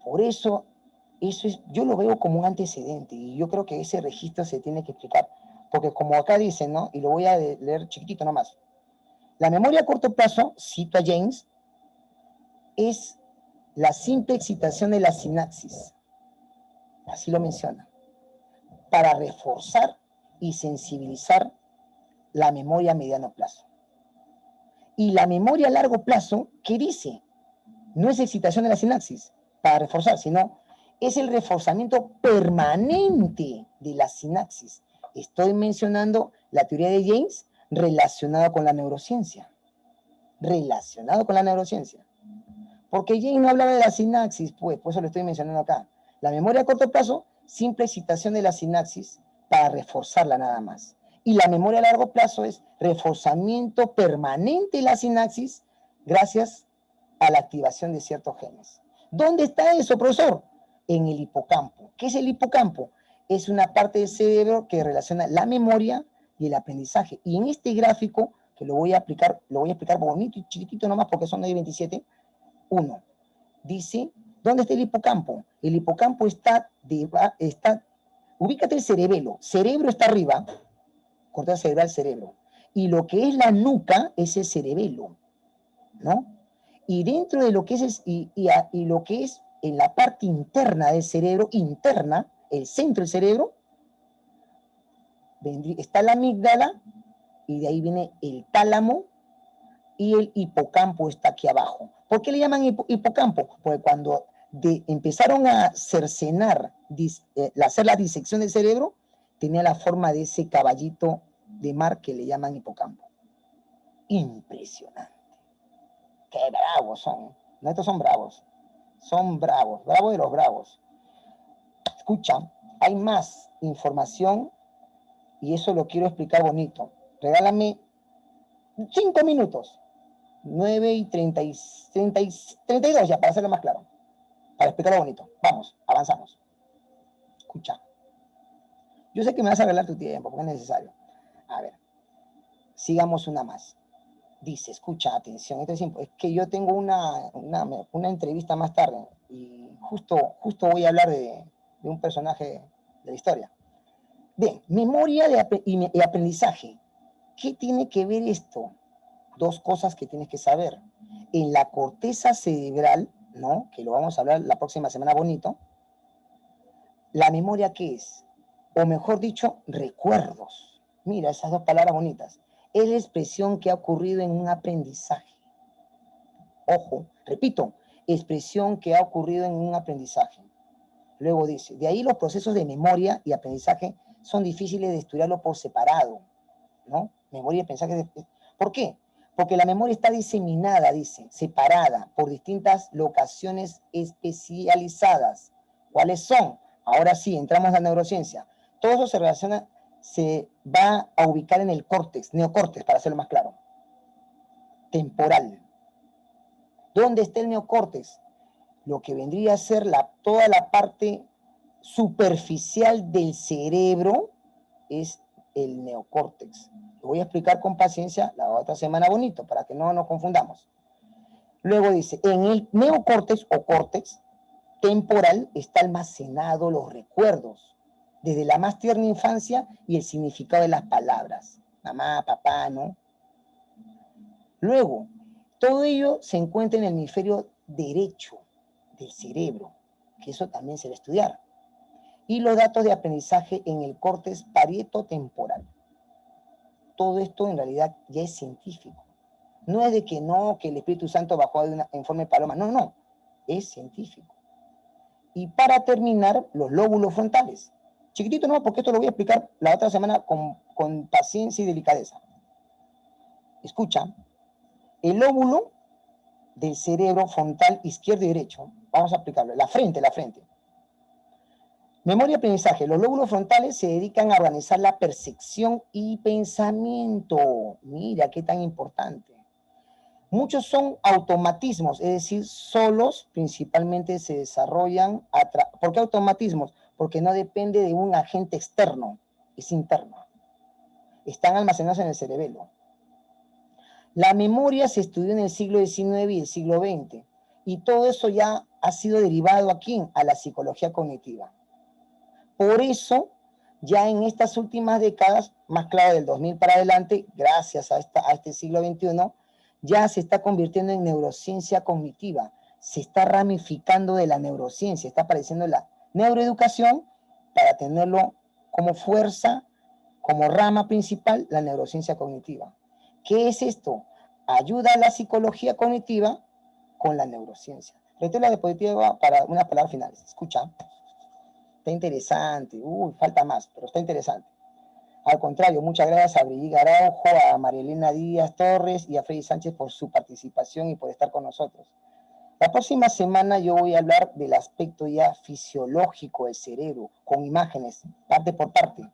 Por eso, yo lo veo como un antecedente y yo creo que ese registro se tiene que explicar. Porque como acá dicen, ¿no? Y lo voy a leer chiquitito nomás. La memoria a corto plazo, cito a James, es la simple excitación de la sinapsis. Así lo menciona. Para reforzar y sensibilizar la memoria a mediano plazo. Y la memoria a largo plazo, ¿qué dice? No es excitación de la sinapsis para reforzar, sino es el reforzamiento permanente de la sinapsis. Estoy mencionando la teoría de James relacionada con la neurociencia. Relacionado con la neurociencia. Porque James no hablaba de la sinapsis, pues, por eso lo estoy mencionando acá. La memoria a corto plazo, simple excitación de la sinapsis para reforzarla nada más. Y la memoria a largo plazo es reforzamiento permanente de la sinapsis gracias a la activación de ciertos genes. ¿Dónde está eso, profesor? En el hipocampo. ¿Qué es el hipocampo? Es una parte del cerebro que relaciona la memoria y el aprendizaje. Y en este gráfico, que lo voy a explicar bonito y chiquitito nomás porque son 9:27, 1. Dice, ¿dónde está el hipocampo? El hipocampo está, ubícate el cerebelo. Cerebro está arriba, corteza cerebral, cerebro. Y lo que es la nuca es el cerebelo, ¿no? Y dentro de lo que es, y lo que es en la parte interna del cerebro, interna, el centro del cerebro, está la amígdala, y de ahí viene el tálamo, y el hipocampo está aquí abajo. ¿Por qué le llaman hipocampo? Porque cuando empezaron a cercenar, hacer la disección del cerebro, tenía la forma de ese caballito de mar que le llaman hipocampo. Impresionante. Qué bravos son. No, estos son bravos. Son bravos, bravos de los bravos. Escucha, hay más información y eso lo quiero explicar bonito. Regálame 5 minutos. 9:32 ya, para hacerlo más claro. Para explicarlo bonito. Vamos, avanzamos. Escucha. Yo sé que me vas a regalar tu tiempo, porque es necesario. A ver, sigamos una más. Dice, escucha, atención, es que yo tengo una entrevista más tarde y justo voy a hablar de un personaje de la historia. Bien, memoria y aprendizaje. ¿Qué tiene que ver esto? Dos cosas que tienes que saber. En la corteza cerebral, ¿no? Que lo vamos a hablar la próxima semana bonito. ¿La memoria qué es? O mejor dicho, recuerdos. Mira, esas dos palabras bonitas. Es la expresión que ha ocurrido en un aprendizaje. Ojo, repito, expresión que ha ocurrido en un aprendizaje. Luego dice, de ahí los procesos de memoria y aprendizaje son difíciles de estudiarlo por separado, ¿no? Memoria y aprendizaje. ¿Por qué? Porque la memoria está diseminada, dice, separada por distintas locaciones especializadas. ¿Cuáles son? Ahora sí, entramos a la neurociencia. Todo eso se relaciona, se va a ubicar en el córtex, neocórtex, para hacerlo más claro. Temporal. ¿Dónde está el neocórtex? Lo que vendría a ser toda la parte superficial del cerebro es el neocórtex. Lo voy a explicar con paciencia la otra semana bonito, para que no nos confundamos. Luego dice, en el neocórtex o córtex temporal está almacenado los recuerdos, desde la más tierna infancia y el significado de las palabras. Mamá, papá, ¿no? Luego, todo ello se encuentra en el hemisferio derecho del cerebro, que eso también se va a estudiar. Y los datos de aprendizaje en el córtex parietotemporal. Todo esto en realidad ya es científico. No es de que no, que el Espíritu Santo bajó en forma de paloma. No, no, es científico. Y para terminar, los lóbulos frontales. Chiquitito no, porque esto lo voy a explicar la otra semana con paciencia y delicadeza. Escucha, el lóbulo del cerebro frontal izquierdo y derecho, vamos a aplicarlo, la frente. Memoria y aprendizaje. Los lóbulos frontales se dedican a organizar la percepción y pensamiento. Mira, qué tan importante. Muchos son automatismos, es decir, solos principalmente se desarrollan. ¿Por qué automatismos? Porque no depende de un agente externo, es interno. Están almacenados en el cerebelo. La memoria se estudió en el siglo XIX y el siglo XX, y todo eso ya ha sido derivado aquí a la psicología cognitiva. Por eso, ya en estas últimas décadas, más claro del 2000 para adelante, gracias a este siglo XXI, ya se está convirtiendo en neurociencia cognitiva, se está ramificando de la neurociencia, está apareciendo la neuroeducación para tenerlo como fuerza, como rama principal, la neurociencia cognitiva. ¿Qué es esto? Ayuda a la psicología cognitiva con la neurociencia. Retiro la diapositiva para unas palabras finales. Escucha. Está interesante. Falta más, pero está interesante. Al contrario, muchas gracias a Brigitte Araujo, a Marielena Díaz Torres y a Freddy Sánchez por su participación y por estar con nosotros. La próxima semana yo voy a hablar del aspecto ya fisiológico del cerebro, con imágenes, parte por parte.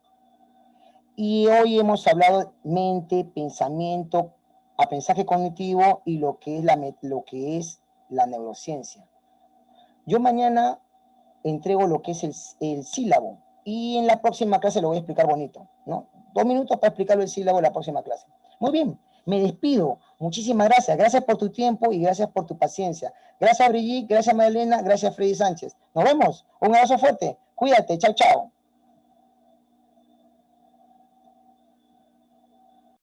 Y hoy hemos hablado de mente, pensamiento, aprendizaje cognitivo y lo que es la neurociencia. Yo mañana entrego lo que es el sílabo y en la próxima clase lo voy a explicar bonito, ¿no? 2 minutos para explicarlo el sílabo en la próxima clase. Muy bien, me despido. Muchísimas gracias. Gracias por tu tiempo y gracias por tu paciencia. Gracias Brigitte, gracias Magdalena, gracias Freddy Sánchez. Nos vemos. Un abrazo fuerte. Cuídate. Chao, chao.